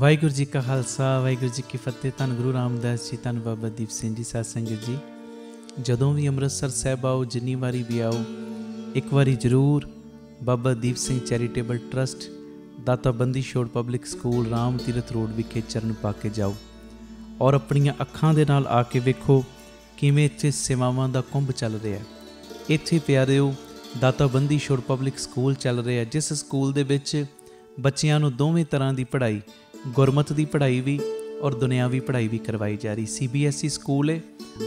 ਵਾਹਿਗੁਰੂ ਜੀ ਕਾ ਖਾਲਸਾ ਵਾਹਿਗੁਰੂ ਜੀ ਕੀ ਫਤਿਹ। ਧੰਨ ਗੁਰੂ ਰਾਮਦਾਸ ਜੀ, ਧੰਨ ਬਾਬਾ ਦੀਪ ਸਿੰਘ ਜੀ। ਸਾਧ ਸੰਗਤ ਜੀ, ਜਦੋਂ ਵੀ ਅੰਮ੍ਰਿਤਸਰ ਸਾਹਿਬ ਆਓ, ਜਿੰਨੀ ਵਾਰੀ ਵੀ ਆਓ, ਇੱਕ ਵਾਰੀ ਜ਼ਰੂਰ ਬਾਬਾ ਦੀਪ ਸਿੰਘ ਚੈਰੀਟੇਬਲ ਟਰਸਟ, ਦਾਤਾ Bandi Chhor public school, Ram Tirath road ਵਿਖੇ ਚਰਨ ਪਾ ਕੇ ਜਾਓ ਔਰ ਆਪਣੀਆਂ ਅੱਖਾਂ ਦੇ ਨਾਲ ਆ ਕੇ ਵੇਖੋ ਕਿਵੇਂ ਇੱਥੇ ਸੇਵਾਵਾਂ ਦਾ ਕੁੰਭ ਚੱਲ ਰਿਹਾ। ਇੱਥੇ ਪਿਆਰਿਓ ਦਾਤਾ ਬੰਦੀ ਛੋੜ ਪਬਲਿਕ ਸਕੂਲ ਚੱਲ ਰਿਹਾ, ਜਿਸ ਸਕੂਲ ਦੇ ਵਿੱਚ ਬੱਚਿਆਂ ਨੂੰ ਦੋਵੇਂ ਤਰ੍ਹਾਂ ਦੀ ਪੜ੍ਹਾਈ, ਗੁਰਮਤ ਦੀ ਪੜ੍ਹਾਈ ਵੀ ਔਰ ਦੁਨਿਆਵੀ ਪੜ੍ਹਾਈ ਵੀ ਕਰਵਾਈ ਜਾ ਰਹੀ। CBSE ਸਕੂਲ ਹੈ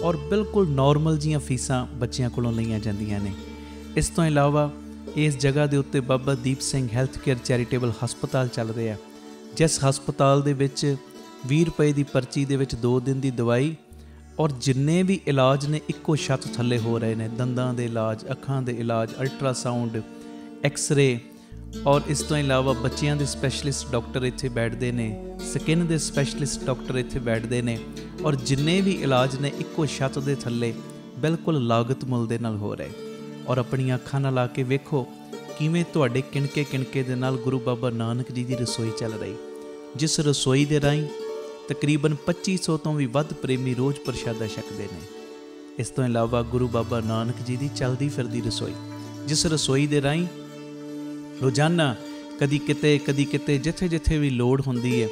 ਔਰ ਬਿਲਕੁਲ ਨੋਰਮਲ ਜੀਆਂ ਫੀਸਾਂ ਬੱਚਿਆਂ ਕੋਲੋਂ ਲਈਆਂ ਜਾਂਦੀਆਂ ਨੇ। ਇਸ ਤੋਂ ਇਲਾਵਾ ਇਸ ਜਗ੍ਹਾ ਦੇ ਉੱਤੇ Baba Deep Singh health care charitable ਹਸਪਤਾਲ ਚੱਲ ਰਿਹਾ, ਜਿਸ ਹਸਪਤਾਲ ਦੇ ਵਿੱਚ 20 ਰੁਪਏ ਦੀ ਪਰਚੀ ਦੇ ਵਿੱਚ 2 ਦਿਨ ਦੀ ਦਵਾਈ ਔਰ ਜਿੰਨੇ ਵੀ ਇਲਾਜ ਨੇ ਇੱਕੋ ਛੱਤ ਥੱਲੇ ਹੋ ਰਹੇ ਨੇ। ਦੰਦਾਂ ਦੇ ਇਲਾਜ, ਅੱਖਾਂ ਦੇ ਇਲਾਜ, ਅਲਟਰਾਸਾਊਂਡ, ਐਕਸਰੇ ਔਰ ਇਸ ਤੋਂ ਇਲਾਵਾ ਬੱਚਿਆਂ ਦੇ ਸਪੈਸ਼ਲਿਸਟ ਡਾਕਟਰ ਇੱਥੇ ਬੈਠਦੇ ਨੇ, ਸਕਿਨ ਦੇ ਸਪੈਸ਼ਲਿਸਟ ਡਾਕਟਰ ਇੱਥੇ ਬੈਠਦੇ ਨੇ ਔਰ ਜਿੰਨੇ ਵੀ ਇਲਾਜ ਨੇ ਇੱਕੋ ਛੱਤ ਦੇ ਥੱਲੇ ਬਿਲਕੁਲ ਲਾਗਤ ਮੁੱਲ ਦੇ ਨਾਲ ਹੋ ਰਹੇ। ਔਰ ਆਪਣੀਆਂ ਅੱਖਾਂ ਨਾਲ ਆ ਕੇ ਵੇਖੋ ਕਿਵੇਂ ਤੁਹਾਡੇ ਕਿਣਕੇ ਦੇ ਨਾਲ ਗੁਰੂ ਬਾਬਾ ਨਾਨਕ ਜੀ ਦੀ ਰਸੋਈ ਚੱਲ ਰਹੀ, ਜਿਸ ਰਸੋਈ ਦੇ ਰਾਹੀਂ ਤਕਰੀਬਨ 2500 ਤੋਂ ਵੀ ਵੱਧ ਪ੍ਰੇਮੀ ਰੋਜ਼ ਪ੍ਰਸ਼ਾਦਾ ਛਕਦੇ ਨੇ। ਇਸ ਤੋਂ ਇਲਾਵਾ ਗੁਰੂ ਬਾਬਾ ਨਾਨਕ ਜੀ ਦੀ ਚੱਲਦੀ ਫਿਰਦੀ ਰਸੋਈ, ਜਿਸ ਰਸੋਈ ਦੇ ਰਾਹੀਂ ਰੋਜ਼ਾਨਾ ਕਦੀ ਕਿਤੇ ਜਿੱਥੇ ਵੀ ਲੋੜ ਹੁੰਦੀ ਹੈ,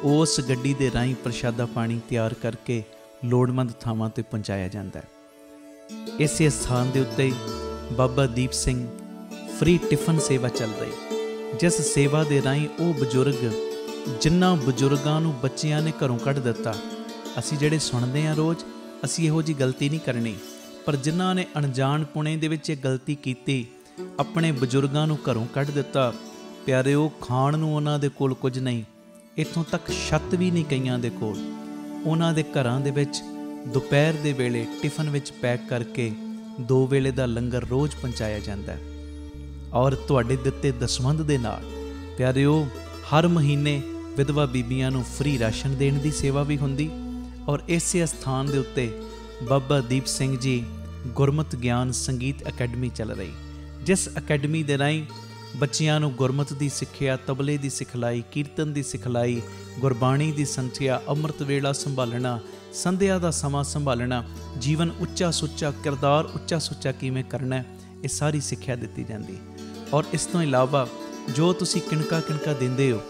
ਉਸ ਗੱਡੀ ਦੇ ਰਾਹੀਂ ਪ੍ਰਸ਼ਾਦਾ ਪਾਣੀ ਤਿਆਰ ਕਰਕੇ ਲੋੜਵੰਦ ਥਾਵਾਂ 'ਤੇ ਪਹੁੰਚਾਇਆ ਜਾਂਦਾ ਹੈ। ਇਸੇ ਸਥਾਨ ਦੇ ਉੱਤੇ ਬਾਬਾ ਦੀਪ ਸਿੰਘ ਫ੍ਰੀ ਟਿਫਨ ਸੇਵਾ ਚੱਲ ਰਹੀ, ਜਿਸ ਸੇਵਾ ਦੇ ਰਾਹੀਂ ਉਹ ਬਜ਼ੁਰਗ, ਜਿਨ੍ਹਾਂ ਬਜ਼ੁਰਗਾਂ ਨੂੰ ਬੱਚਿਆਂ ਨੇ ਘਰੋਂ ਕੱਢ ਦਿੱਤਾ, ਅਸੀਂ ਜਿਹੜੇ ਸੁਣਦੇ ਹਾਂ ਰੋਜ਼, ਅਸੀਂ ਇਹੋ ਜਿਹੀ ਗਲਤੀ ਨਹੀਂ ਕਰਨੀ, ਪਰ ਜਿਨ੍ਹਾਂ ਨੇ ਅਣਜਾਣ ਪੁਣੇ ਦੇ ਵਿੱਚ ਇਹ ਗਲਤੀ ਕੀਤੀ, ਆਪਣੇ ਬਜ਼ੁਰਗਾਂ ਨੂੰ ਘਰੋਂ ਕੱਢ ਦਿੱਤਾ, ਪਿਆਰਿਓ ਖਾਣ ਨੂੰ ਉਹਨਾਂ ਦੇ ਕੋਲ ਕੁਝ ਨਹੀਂ, ਇੱਥੋਂ ਤੱਕ ਛੱਤ ਵੀ ਨਹੀਂ ਕਈਆਂ ਦੇ ਕੋਲ। ਉਹਨਾਂ ਦੇ ਘਰਾਂ ਦੇ ਵਿੱਚ ਦੁਪਹਿਰ ਦੇ ਵੇਲੇ ਟਿਫਨ ਵਿੱਚ ਪੈਕ ਕਰਕੇ 2 ਵੇਲੇ ਦਾ ਲੰਗਰ ਰੋਜ਼ ਪਹੁੰਚਾਇਆ ਜਾਂਦਾ ਹੈ। ਔਰ ਤੁਹਾਡੇ ਦਿੱਤੇ ਦਸਵੰਧ ਦੇ ਨਾਲ ਪਿਆਰਿਓ ਹਰ ਮਹੀਨੇ ਵਿਧਵਾ ਬੀਬੀਆਂ ਨੂੰ ਫ੍ਰੀ ਰਾਸ਼ਨ ਦੇਣ ਦੀ ਸੇਵਾ ਵੀ ਹੁੰਦੀ। ਔਰ ਇਸੇ ਸਥਾਨ ਦੇ ਉੱਤੇ ਬਾਬਾ ਦੀਪ ਸਿੰਘ ਜੀ ਗੁਰਮਤ ਗਿਆਨ ਸੰਗੀਤ ਅਕੈਡਮੀ ਚੱਲ ਰਹੀ, ਜਿਸ ਅਕੈਡਮੀ ਦੇ ਰਾਹੀਂ ਬੱਚਿਆਂ ਨੂੰ ਗੁਰਮਤ ਦੀ ਸਿੱਖਿਆ, ਤਬਲੇ ਦੀ ਸਿਖਲਾਈ, ਕੀਰਤਨ ਦੀ ਸਿਖਲਾਈ, ਗੁਰਬਾਣੀ ਦੀ ਸੰਥਿਆ, ਅੰਮ੍ਰਿਤ ਵੇਲਾ ਸੰਭਾਲਣਾ, ਸੰਧਿਆ ਦਾ ਸਮਾਂ ਸੰਭਾਲਣਾ, ਜੀਵਨ ਉੱਚਾ ਸੁੱਚਾ, ਕਿਰਦਾਰ ਉੱਚਾ ਸੁੱਚਾ ਕਿਵੇਂ ਕਰਨਾ, ਇਹ ਸਾਰੀ ਸਿੱਖਿਆ ਦਿੱਤੀ ਜਾਂਦੀ। ਔਰ ਇਸ ਤੋਂ ਇਲਾਵਾ ਜੋ ਤੁਸੀਂ ਕਿਣਕਾ ਦਿੰਦੇ ਹੋ,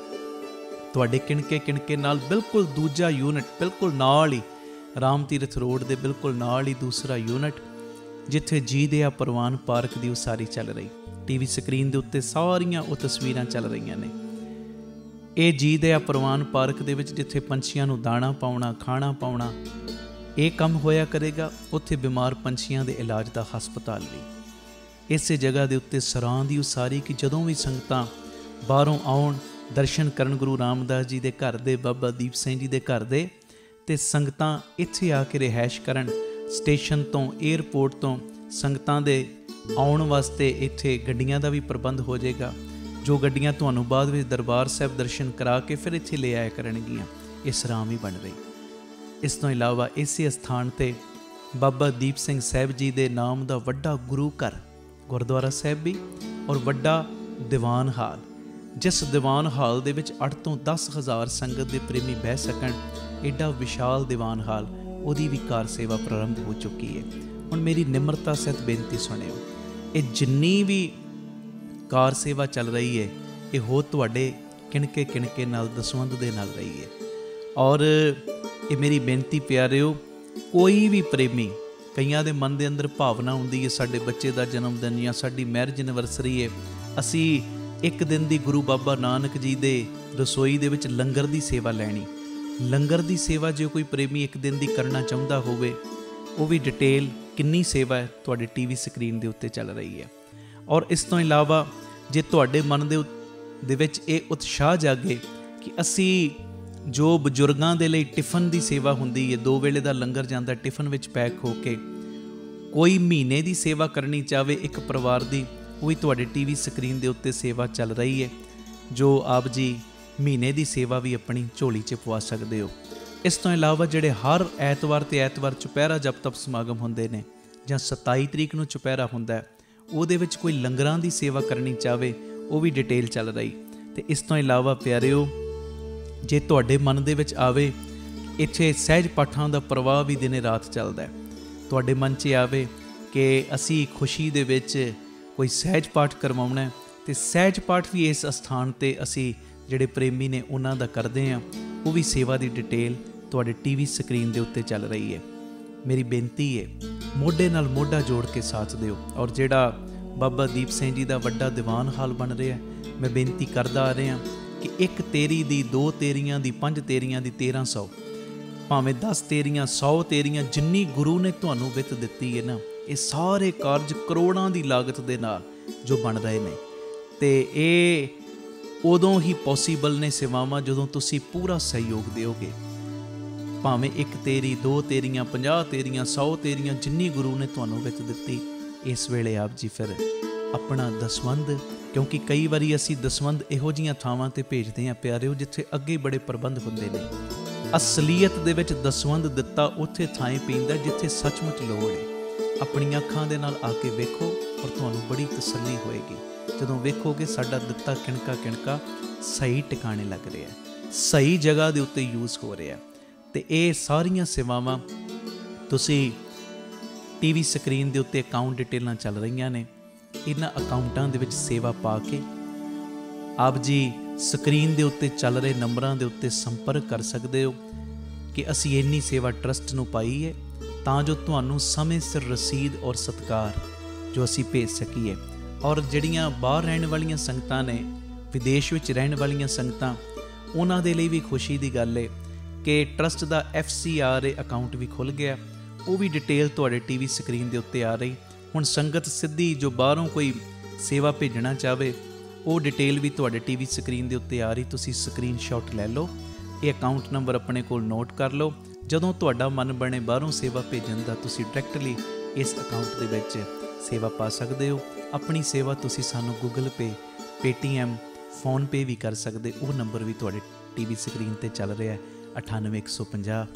ਤੁਹਾਡੇ ਕਿਣਕੇ ਨਾਲ ਬਿਲਕੁਲ ਦੂਜਾ ਯੂਨਿਟ, ਬਿਲਕੁਲ ਨਾਲ ਹੀ ਰਾਮ ਤੀਰਥ ਰੋਡ ਦੇ ਬਿਲਕੁਲ ਨਾਲ ਹੀ ਦੂਸਰਾ ਯੂਨਿਟ, ਜਿੱਥੇ ਜੀ ਦਿਆ ਪ੍ਰਵਾਨ ਪਾਰਕ ਦੀ ਉਸਾਰੀ ਚੱਲ ਰਹੀ। TV ਸਕਰੀਨ ਦੇ ਉੱਤੇ ਸਾਰੀਆਂ ਉਹ ਤਸਵੀਰਾਂ ਚੱਲ ਰਹੀਆਂ ਨੇ। ਇਹ ਜੀ ਦਿਆ ਪ੍ਰਵਾਨ ਪਾਰਕ ਦੇ ਵਿੱਚ ਜਿੱਥੇ ਪੰਛੀਆਂ ਨੂੰ ਦਾਣਾ ਪਾਉਣਾ, ਖਾਣਾ ਪਾਉਣਾ, ਇਹ ਕੰਮ ਹੋਇਆ ਕਰੇਗਾ। ਉੱਥੇ ਬਿਮਾਰ ਪੰਛੀਆਂ ਦੇ ਇਲਾਜ ਦਾ ਹਸਪਤਾਲ ਵੀ ਇਸੇ ਜਗ੍ਹਾ ਦੇ ਉੱਤੇ ਸਰਾਂ ਦੀ ਉਸਾਰੀ, ਕਿ ਜਦੋਂ ਵੀ ਸੰਗਤਾਂ ਬਾਹਰੋਂ ਆਉਣ ਦਰਸ਼ਨ ਕਰਨ ਗੁਰੂ ਰਾਮਦਾਸ ਜੀ ਦੇ ਘਰ ਦੇ, ਬਾਬਾ ਦੀਪ ਸਿੰਘ ਜੀ ਦੇ ਘਰ ਦੇ, ਅਤੇ ਸੰਗਤਾਂ ਇੱਥੇ ਆ ਕੇ ਰਿਹਾਇਸ਼ ਕਰਨ। ਸਟੇਸ਼ਨ ਤੋਂ, ਏਅਰਪੋਰਟ ਤੋਂ ਸੰਗਤਾਂ ਦੇ ਆਉਣ ਵਾਸਤੇ ਇੱਥੇ ਗੱਡੀਆਂ ਦਾ ਵੀ ਪ੍ਰਬੰਧ ਹੋ ਜਾਏਗਾ, ਜੋ ਗੱਡੀਆਂ ਤੁਹਾਨੂੰ ਬਾਅਦ ਵਿੱਚ ਦਰਬਾਰ ਸਾਹਿਬ ਦਰਸ਼ਨ ਕਰਾ ਕੇ ਫਿਰ ਇੱਥੇ ਲੈ ਆਇਆ ਕਰਨਗੀਆਂ। ਇਹ ਸਰਾਂ ਵੀ ਬਣ ਰਹੀ। ਇਸ ਤੋਂ ਇਲਾਵਾ ਇਸੇ ਸਥਾਨ 'ਤੇ ਬਾਬਾ ਦੀਪ ਸਿੰਘ ਸਾਹਿਬ ਜੀ ਦੇ ਨਾਮ ਦਾ ਵੱਡਾ ਗੁਰੂ ਘਰ, ਗੁਰਦੁਆਰਾ ਸਾਹਿਬ ਵੀ ਔਰ ਵੱਡਾ ਦੀਵਾਨ ਹਾਲ, ਜਿਸ ਦੀਵਾਨ ਹਾਲ ਦੇ ਵਿੱਚ 8 ਤੋਂ 10 ਹਜ਼ਾਰ ਸੰਗਤ ਦੇ ਪ੍ਰੇਮੀ ਬਹਿ ਸਕਣ, ਐਡਾ ਵਿਸ਼ਾਲ ਦੀਵਾਨ ਹਾਲ, ਉਹਦੀ ਵੀ ਕਾਰ ਸੇਵਾ ਪ੍ਰਾਰੰਭ ਹੋ ਚੁੱਕੀ ਹੈ। ਹੁਣ ਮੇਰੀ ਨਿਮਰਤਾ ਸਹਿਤ ਬੇਨਤੀ ਸੁਣਿਓ, ਇਹ ਜਿੰਨੀ ਵੀ ਕਾਰ ਸੇਵਾ ਚੱਲ ਰਹੀ ਹੈ, ਇਹ ਹੋ ਤੁਹਾਡੇ ਕਿਣਕੇ ਨਾਲ, ਦਸਵੰਧ ਦੇ ਨਾਲ ਰਹੀ ਹੈ। ਔਰ ਇਹ ਮੇਰੀ ਬੇਨਤੀ ਪਿਆਰਿਓ, ਕੋਈ ਵੀ ਪ੍ਰੇਮੀ, ਕਈਆਂ ਦੇ ਮਨ ਦੇ ਅੰਦਰ ਭਾਵਨਾ ਹੁੰਦੀ ਹੈ ਸਾਡੇ ਬੱਚੇ ਦਾ ਜਨਮ ਦਿਨ ਜਾਂ ਸਾਡੀ ਮੈਰਿਜ ਐਨਵਰਸਰੀ ਹੈ, ਅਸੀਂ ਇੱਕ ਦਿਨ ਦੀ ਗੁਰੂ ਬਾਬਾ ਨਾਨਕ ਜੀ ਦੇ ਰਸੋਈ ਦੇ ਵਿੱਚ ਲੰਗਰ ਦੀ ਸੇਵਾ ਲੈਣੀ। ਲੰਗਰ ਦੀ ਸੇਵਾ ਜੇ ਕੋਈ ਪ੍ਰੇਮੀ ਇੱਕ ਦਿਨ ਦੀ ਕਰਨਾ ਚਾਹੁੰਦਾ ਹੋਵੇ, ਉਹ ਵੀ ਡਿਟੇਲ ਕਿੰਨੀ ਸੇਵਾ ਹੈ ਤੁਹਾਡੇ TV ਸਕਰੀਨ ਦੇ ਉੱਤੇ ਚੱਲ ਰਹੀ ਹੈ। ਔਰ ਇਸ ਤੋਂ ਇਲਾਵਾ ਜੇ ਤੁਹਾਡੇ ਮਨ ਦੇ ਵਿੱਚ ਇਹ ਉਤਸ਼ਾਹ ਜਾਗੇ ਕਿ ਅਸੀਂ ਜੋ ਬਜ਼ੁਰਗਾਂ ਦੇ ਲਈ ਟਿਫਨ ਦੀ ਸੇਵਾ ਹੁੰਦੀ ਹੈ, 2 ਵੇਲੇ ਦਾ ਲੰਗਰ ਜਾਂਦਾ ਟਿਫਨ ਵਿੱਚ ਪੈਕ ਹੋ ਕੇ, ਕੋਈ ਮਹੀਨੇ ਦੀ ਸੇਵਾ ਕਰਨੀ ਚਾਹਵੇ ਇੱਕ ਪਰਿਵਾਰ ਦੀ, ਉਹ ਵੀ ਤੁਹਾਡੇ TV ਸਕਰੀਨ ਦੇ ਉੱਤੇ ਸੇਵਾ ਚੱਲ ਰਹੀ ਹੈ, ਜੋ ਆਪ ਜੀ ਮਹੀਨੇ ਦੀ ਸੇਵਾ ਵੀ ਆਪਣੀ ਝੋਲੀ 'ਚ ਪਵਾ ਸਕਦੇ ਹੋ। ਇਸ ਤੋਂ ਇਲਾਵਾ ਜਿਹੜੇ ਹਰ ਐਤਵਾਰ ਚੁਪਹਿਰਾ ਜਪ ਤਪ ਸਮਾਗਮ ਹੁੰਦੇ ਨੇ, ਜਾਂ 27 ਤਰੀਕ ਨੂੰ ਚੁਪਹਿਰਾ ਹੁੰਦਾ ਹੈ, ਉਹਦੇ ਵਿੱਚ ਕੋਈ ਲੰਗਰਾਂ ਦੀ ਸੇਵਾ ਕਰਨੀ ਚਾਹਵੇ, ਉਹ ਵੀ ਡਿਟੇਲ ਚੱਲ ਰਹੀ। ਅਤੇ ਇਸ ਤੋਂ ਇਲਾਵਾ ਪਿਆਰਿਓ ਜੇ ਤੁਹਾਡੇ ਮਨ ਦੇ ਵਿੱਚ ਆਵੇ ਇੱਥੇ ਸਹਿਜ ਪਾਠਾਂ ਦਾ ਪ੍ਰਵਾਹ ਵੀ ਦਿਨੇ ਰਾਤ ਚੱਲਦਾ ਹੈ, ਤੁਹਾਡੇ ਮਨ 'ਚ ਆਵੇ ਕਿ ਅਸੀਂ ਖੁਸ਼ੀ ਦੇ ਵਿੱਚ ਕੋਈ ਸਹਿਜ ਪਾਠ ਕਰਵਾਉਣਾ ਤੇ ਸਹਿਜ ਪਾਠ ਵੀ ਇਸ ਅਸਥਾਨ 'ਤੇ ਅਸੀਂ ਜਿਹੜੇ ਪ੍ਰੇਮੀ ਨੇ ਉਹਨਾਂ ਦਾ ਕਰਦੇ ਹਾਂ, ਉਹ ਵੀ ਸੇਵਾ ਦੀ ਡਿਟੇਲ ਤੁਹਾਡੇ ਟੀਵੀ ਸਕਰੀਨ ਦੇ ਉੱਤੇ ਚੱਲ ਰਹੀ ਹੈ। ਮੇਰੀ ਬੇਨਤੀ ਹੈ, ਮੋਢੇ ਨਾਲ ਮੋਢਾ ਜੋੜ ਕੇ ਸਾਥ ਦਿਓ। ਔਰ ਜਿਹੜਾ ਬਾਬਾ ਦੀਪ ਸਿੰਘ ਜੀ ਦਾ ਵੱਡਾ ਦੀਵਾਨ ਹਾਲ ਬਣ ਰਿਹਾ, ਮੈਂ ਬੇਨਤੀ ਕਰਦਾ ਆ ਰਿਹਾ ਕਿ 1 ਤੇਰੀ ਦੀ, 2 ਤੇਰੀਆਂ ਦੀ, 5 ਤੇਰੀਆਂ ਦੀ, 1300 ਭਾਵੇਂ 10 ਤੇਰੀਆਂ, 100 ਤੇਰੀਆਂ, ਜਿੰਨੀ ਗੁਰੂ ਨੇ ਤੁਹਾਨੂੰ ਵਿੱਤ ਦਿੱਤੀ ਹੈ ਨਾ, ਇਹ ਸਾਰੇ ਕਾਰਜ ਕਰੋੜਾਂ ਦੀ ਲਾਗਤ ਦੇ ਨਾਲ ਜੋ ਬਣ ਰਹੇ ਨੇ, ਤੇ ਇਹ ਉਦੋਂ ਹੀ ਪੋਸੀਬਲ ਨੇ ਸੇਵਾਵਾਂ ਜਦੋਂ ਤੁਸੀਂ ਪੂਰਾ ਸਹਿਯੋਗ ਦਿਓਗੇ। ਭਾਵੇਂ 1 ਤੇਰੀ, 2 ਤੇਰੀਆਂ, 50 ਤੇਰੀਆਂ, 100 ਤੇਰੀਆਂ, ਜਿੰਨੀ ਗੁਰੂ ਨੇ ਤੁਹਾਨੂੰ ਵਿੱਚ ਦਿੱਤੀ, ਇਸ ਵੇਲੇ ਆਪ ਜੀ ਫਿਰ ਆਪਣਾ ਦਸਵੰਧ, ਕਿਉਂਕਿ ਕਈ ਵਾਰੀ ਅਸੀਂ ਦਸਵੰਧ ਇਹੋ ਜਿਹੀਆਂ ਥਾਵਾਂ 'ਤੇ ਭੇਜਦੇ ਹਾਂ ਪਿਆਰਿਓ ਜਿੱਥੇ ਅੱਗੇ ਬੜੇ ਪ੍ਰਬੰਧ ਹੁੰਦੇ ਨੇ। ਅਸਲੀਅਤ ਦੇ ਵਿੱਚ ਦਸਵੰਧ ਦਿੱਤਾ ਉੱਥੇ ਥਾਂ ਪੈਂਦਾ ਜਿੱਥੇ ਸੱਚਮੁੱਚ ਲੋੜ ਹੈ। ਆਪਣੀਆਂ ਅੱਖਾਂ ਦੇ ਨਾਲ ਆ ਕੇ ਵੇਖੋ ਔਰ ਤੁਹਾਨੂੰ ਬੜੀ ਤਸੱਲੀ ਹੋਏਗੀ ਜਦੋਂ ਵੇਖੋਗੇ ਸਾਡਾ ਦਿੱਤਾ ਕਿਣਕਾ ਕਿਣਕਾ ਸਹੀ ਟਿਕਾਣੇ ਲੱਗ ਰਿਹਾ, ਸਹੀ ਜਗ੍ਹਾ ਦੇ ਉੱਤੇ ਯੂਜ਼ ਹੋ ਰਿਹਾ। ਤੇ ਇਹ ਸਾਰੀਆਂ ਸੇਵਾਵਾਂ ਤੁਸੀਂ ਟੀਵੀ ਸਕਰੀਨ ਦੇ ਉੱਤੇ ਅਕਾਊਂਟ ਡਿਟੇਲਾਂ ਚੱਲ ਰਹੀਆਂ ਨੇ, ਇਹਨਾਂ ਅਕਾਊਂਟਾਂ ਦੇ ਵਿੱਚ ਸੇਵਾ ਪਾ ਕੇ ਆਪ ਜੀ ਸਕਰੀਨ ਦੇ ਉੱਤੇ ਚੱਲ ਰਹੇ ਨੰਬਰਾਂ ਦੇ ਉੱਤੇ ਸੰਪਰਕ ਕਰ ਸਕਦੇ ਹੋ ਕਿ ਅਸੀਂ ਇੰਨੀ ਸੇਵਾ ਟਰਸਟ ਨੂੰ ਪਾਈ ਹੈ ਤਾਂ ਜੋ ਤੁਹਾਨੂੰ ਸਮੇਂ ਸਿਰ ਰਸੀਦ ਔਰ ਸਤਿਕਾਰ ਜੋ ਅਸੀਂ ਭੇਜ ਸਕੀਏ। ਔਰ ਜਿਹੜੀਆਂ ਬਾਹਰ ਰਹਿਣ ਵਾਲੀਆਂ ਸੰਗਤਾਂ ਨੇ, ਵਿਦੇਸ਼ ਵਿੱਚ ਰਹਿਣ ਵਾਲੀਆਂ ਸੰਗਤਾਂ, ਉਹਨਾਂ ਦੇ ਲਈ ਵੀ ਖੁਸ਼ੀ ਦੀ ਗੱਲ ਹੈ ਕਿ ਟਰਸਟ ਦਾ FCRA ਅਕਾਊਂਟ ਵੀ ਖੁੱਲ੍ਹ ਗਿਆ, ਉਹ ਵੀ ਡਿਟੇਲ ਤੁਹਾਡੇ ਟੀਵੀ ਸਕਰੀਨ ਦੇ ਉੱਤੇ ਆ ਰਹੀ। ਹੁਣ ਸੰਗਤ ਸਿੱਧੀ ਜੋ ਬਾਹਰੋਂ ਕੋਈ ਸੇਵਾ ਭੇਜਣਾ ਚਾਹਵੇ, ਉਹ ਡਿਟੇਲ ਵੀ ਤੁਹਾਡੇ ਟੀਵੀ ਸਕਰੀਨ ਦੇ ਉੱਤੇ ਆ ਰਹੀ, ਤੁਸੀਂ ਸਕਰੀਨਸ਼ਾਟ ਲੈ ਲਓ, ਇਹ ਅਕਾਊਂਟ ਨੰਬਰ ਆਪਣੇ ਕੋਲ ਨੋਟ ਕਰ ਲਓ। ਜਦੋਂ ਤੁਹਾਡਾ ਮਨ ਬਣੇ ਬਾਹਰੋਂ ਸੇਵਾ ਭੇਜਣ ਦਾ, ਤੁਸੀਂ ਡਾਇਰੈਕਟਲੀ ਇਸ ਅਕਾਊਂਟ ਦੇ ਵਿੱਚ ਸੇਵਾ ਪਾ ਸਕਦੇ ਹੋ। ਆਪਣੀ ਸੇਵਾ ਤੁਸੀਂ ਸਾਨੂੰ ਗੂਗਲ ਪੇ, ਪੇਟੀਐਮ, ਫੋਨਪੇ ਵੀ ਕਰ ਸਕਦੇ, ਉਹ ਨੰਬਰ ਵੀ ਤੁਹਾਡੇ ਟੀਵੀ ਸਕਰੀਨ 'ਤੇ ਚੱਲ ਰਿਹਾ ਹੈ 98 150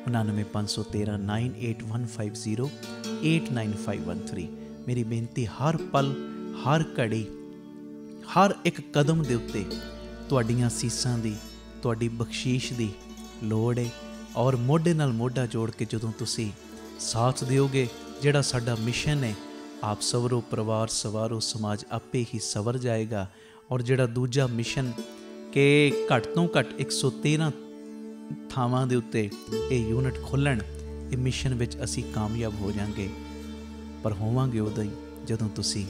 99 513 98150 89513। ਮੇਰੀ ਬੇਨਤੀ, ਹਰ ਪਲ, ਹਰ ਘੜੀ, ਹਰ ਇੱਕ ਕਦਮ ਦੇ ਉੱਤੇ ਤੁਹਾਡੀਆਂ ਅਸੀਸਾਂ ਦੀ, ਤੁਹਾਡੀ ਬਖਸ਼ੀਸ਼ ਦੀ ਲੋੜ ਹੈ। ਔਰ ਮੋਢੇ ਨਾਲ ਮੋਢਾ ਜੋੜ ਕੇ ਜਦੋਂ ਤੁਸੀਂ ਸਾਥ ਦਿਓਗੇ, ਜਿਹੜਾ ਸਾਡਾ ਮਿਸ਼ਨ ਹੈ, ਆਪ ਸਵਰੋ ਪਰਿਵਾਰ ਸਵਾਰੋ ਸਮਾਜ ਆਪੇ ਹੀ ਸਵਰ ਜਾਏਗਾ। ਔਰ ਜਿਹੜਾ ਦੂਜਾ ਮਿਸ਼ਨ ਕਿ ਘੱਟ ਤੋਂ ਘੱਟ 113 ਥਾਵਾਂ ਦੇ ਉੱਤੇ ਇਹ ਯੂਨਿਟ ਖੋਲ੍ਹਣ, ਇਹ ਮਿਸ਼ਨ ਵਿੱਚ ਅਸੀਂ ਕਾਮਯਾਬ ਹੋ ਜਾਵਾਂਗੇ। ਪਰ ਹੋਵਾਂਗੇ ਉਦੋਂ ਹੀ ਜਦੋਂ ਤੁਸੀਂ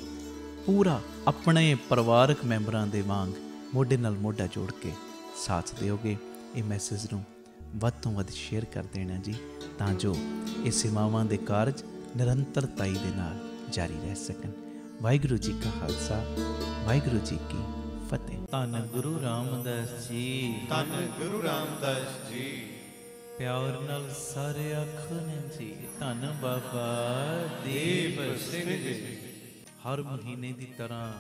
ਪੂਰਾ ਆਪਣੇ ਪਰਿਵਾਰਕ ਮੈਂਬਰਾਂ ਦੇ ਵਾਂਗ ਮੋਢੇ ਨਾਲ ਮੋਢਾ ਜੋੜ ਕੇ ਸਾਥ ਦਿਓਗੇ। ਇਹ ਮੈਸੇਜ ਨੂੰ ਵੱਧ ਤੋਂ ਵੱਧ ਸ਼ੇਅਰ ਕਰ ਦੇਣਾ ਜੀ, ਤਾਂ ਜੋ ਇਹ ਸੇਵਾਵਾਂ ਦੇ ਕਾਰਜ ਨਿਰੰਤਰਤਾ ਦੇ ਨਾਲ ਜਾਰੀ ਰਹਿ ਸਕਣ। ਵਾਹਿਗੁਰੂ ਜੀ ਕਾ ਖਾਲਸਾ, ਵਾਹਿਗੁਰੂ ਜੀ ਕੀ ਫਤਿਹ। ਧੰਨ ਗੁਰੂ ਰਾਮਦਾਸ ਜੀ, ਧੰਨ ਗੁਰੂ ਰਾਮਦਾਸ ਜੀ। ਪਿਆਰ ਨਾਲ ਸਾਰੇ ਆਖਣ ਜੀ, ਧੰਨ ਬਾਬਾ ਦੀਪ ਸਿੰਘ ਜੀ। ਹਰ ਮਹੀਨੇ ਦੀ ਤਰ੍ਹਾਂ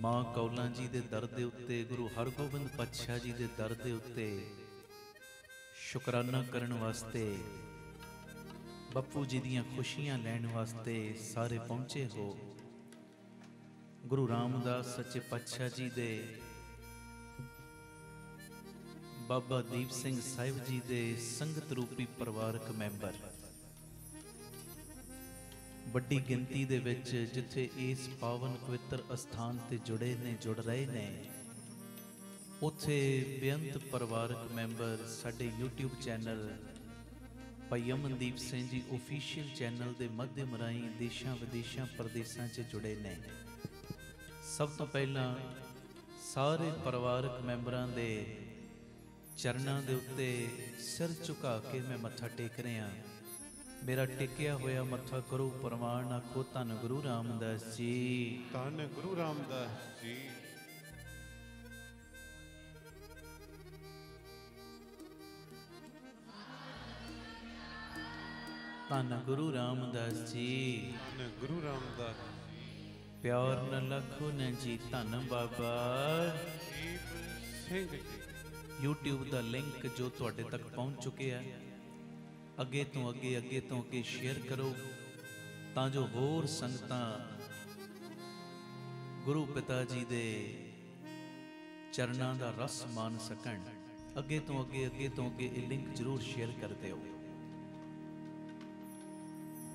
ਮਾਂ ਕੌਲਾਂ ਜੀ ਦੇ ਦਰ ਦੇ ਉੱਤੇ, ਗੁਰੂ ਹਰਗੋਬਿੰਦ ਪਾਤਸ਼ਾਹ ਜੀ ਦੇ ਦਰ ਦੇ ਉੱਤੇ ਸ਼ੁਕਰਾਨਾ ਕਰਨ ਵਾਸਤੇ, ਬੱਪੂ ਜੀ ਦੀਆਂ ਖੁਸ਼ੀਆਂ ਲੈਣ ਵਾਸਤੇ ਸਾਰੇ ਪਹੁੰਚੇ ਹੋ। ਗੁਰੂ ਰਾਮਦਾਸ ਸੱਚੇ ਪਾਤਸ਼ਾਹ ਜੀ ਦੇ, ਬਾਬਾ ਦੀਪ ਸਿੰਘ ਸਾਹਿਬ ਜੀ ਦੇ ਸੰਗਤ ਰੂਪੀ ਪਰਿਵਾਰਕ ਮੈਂਬਰ ਵੱਡੀ ਗਿਣਤੀ ਦੇ ਵਿੱਚ ਜਿੱਥੇ ਇਸ ਪਾਵਨ ਪਵਿੱਤਰ ਅਸਥਾਨ ਤੇ ਜੁੜੇ ਨੇ, ਜੁੜ ਰਹੇ ਨੇ, ਉੱਥੇ ਬੇਅੰਤ ਪਰਿਵਾਰਕ ਮੈਂਬਰ ਸਾਡੇ YouTube ਚੈਨਲ ਭਾਈ ਅਮਨਦੀਪ ਸਿੰਘ ਜੀ ਆਫੀਸ਼ੀਅਲ ਚੈਨਲ ਦੇ ਮਾਧਿਅਮ ਰਾਹੀਂ ਦੇਸ਼ਾਂ ਵਿਦੇਸ਼ਾਂ ਪ੍ਰਦੇਸ਼ਾਂ 'ਚ ਜੁੜੇ ਨੇ। ਸਭ ਤੋਂ ਪਹਿਲਾਂ ਸਾਰੇ ਪਰਿਵਾਰਕ ਮੈਂਬਰਾਂ ਦੇ ਚਰਨਾਂ ਦੇ ਉੱਤੇ ਸਿਰ ਝੁਕਾ ਕੇ ਮੈਂ ਮੱਥਾ ਟੇਕ ਰਿਹਾ। ਮੇਰਾ ਟੇਕਿਆ ਹੋਇਆ ਮੱਥਾ ਕਰੋ ਪ੍ਰਵਾਨ, ਆਖੋ ਧੰਨ ਗੁਰੂ ਰਾਮਦਾਸ ਜੀ, ਧੰਨ ਗੁਰੂ ਰਾਮਦਾਸ ਜੀ। ਧੰਨ ਗੁਰੂ ਰਾਮਦਾਸ ਜੀ, ਧੰਨ ਗੁਰੂ ਰਾਮਦਾਸ ਜੀ। ਪਿਆਰ ਨਾਲ ਆਖੋ ਨਾ ਜੀ, ਧੰਨ ਬਾਬਾ ਦੀਪ ਸਿੰਘ ਜੀ। YouTube ਦਾ ਲਿੰਕ ਜੋ ਤੁਹਾਡੇ ਤੱਕ ਪਹੁੰਚ ਚੁੱਕਿਆ, ਅੱਗੇ ਤੋਂ ਅੱਗੇ ਸ਼ੇਅਰ ਕਰੋ ਤਾਂ ਜੋ ਹੋਰ ਸੰਗਤਾਂ ਗੁਰੂ ਪਿਤਾ ਜੀ ਦੇ ਚਰਨਾਂ ਦਾ ਰਸ ਮਾਣ ਸਕਣ, ਅੱਗੇ ਤੋਂ ਅੱਗੇ ਇਹ ਲਿੰਕ ਜ਼ਰੂਰ ਸ਼ੇਅਰ ਕਰ ਦਿਓ।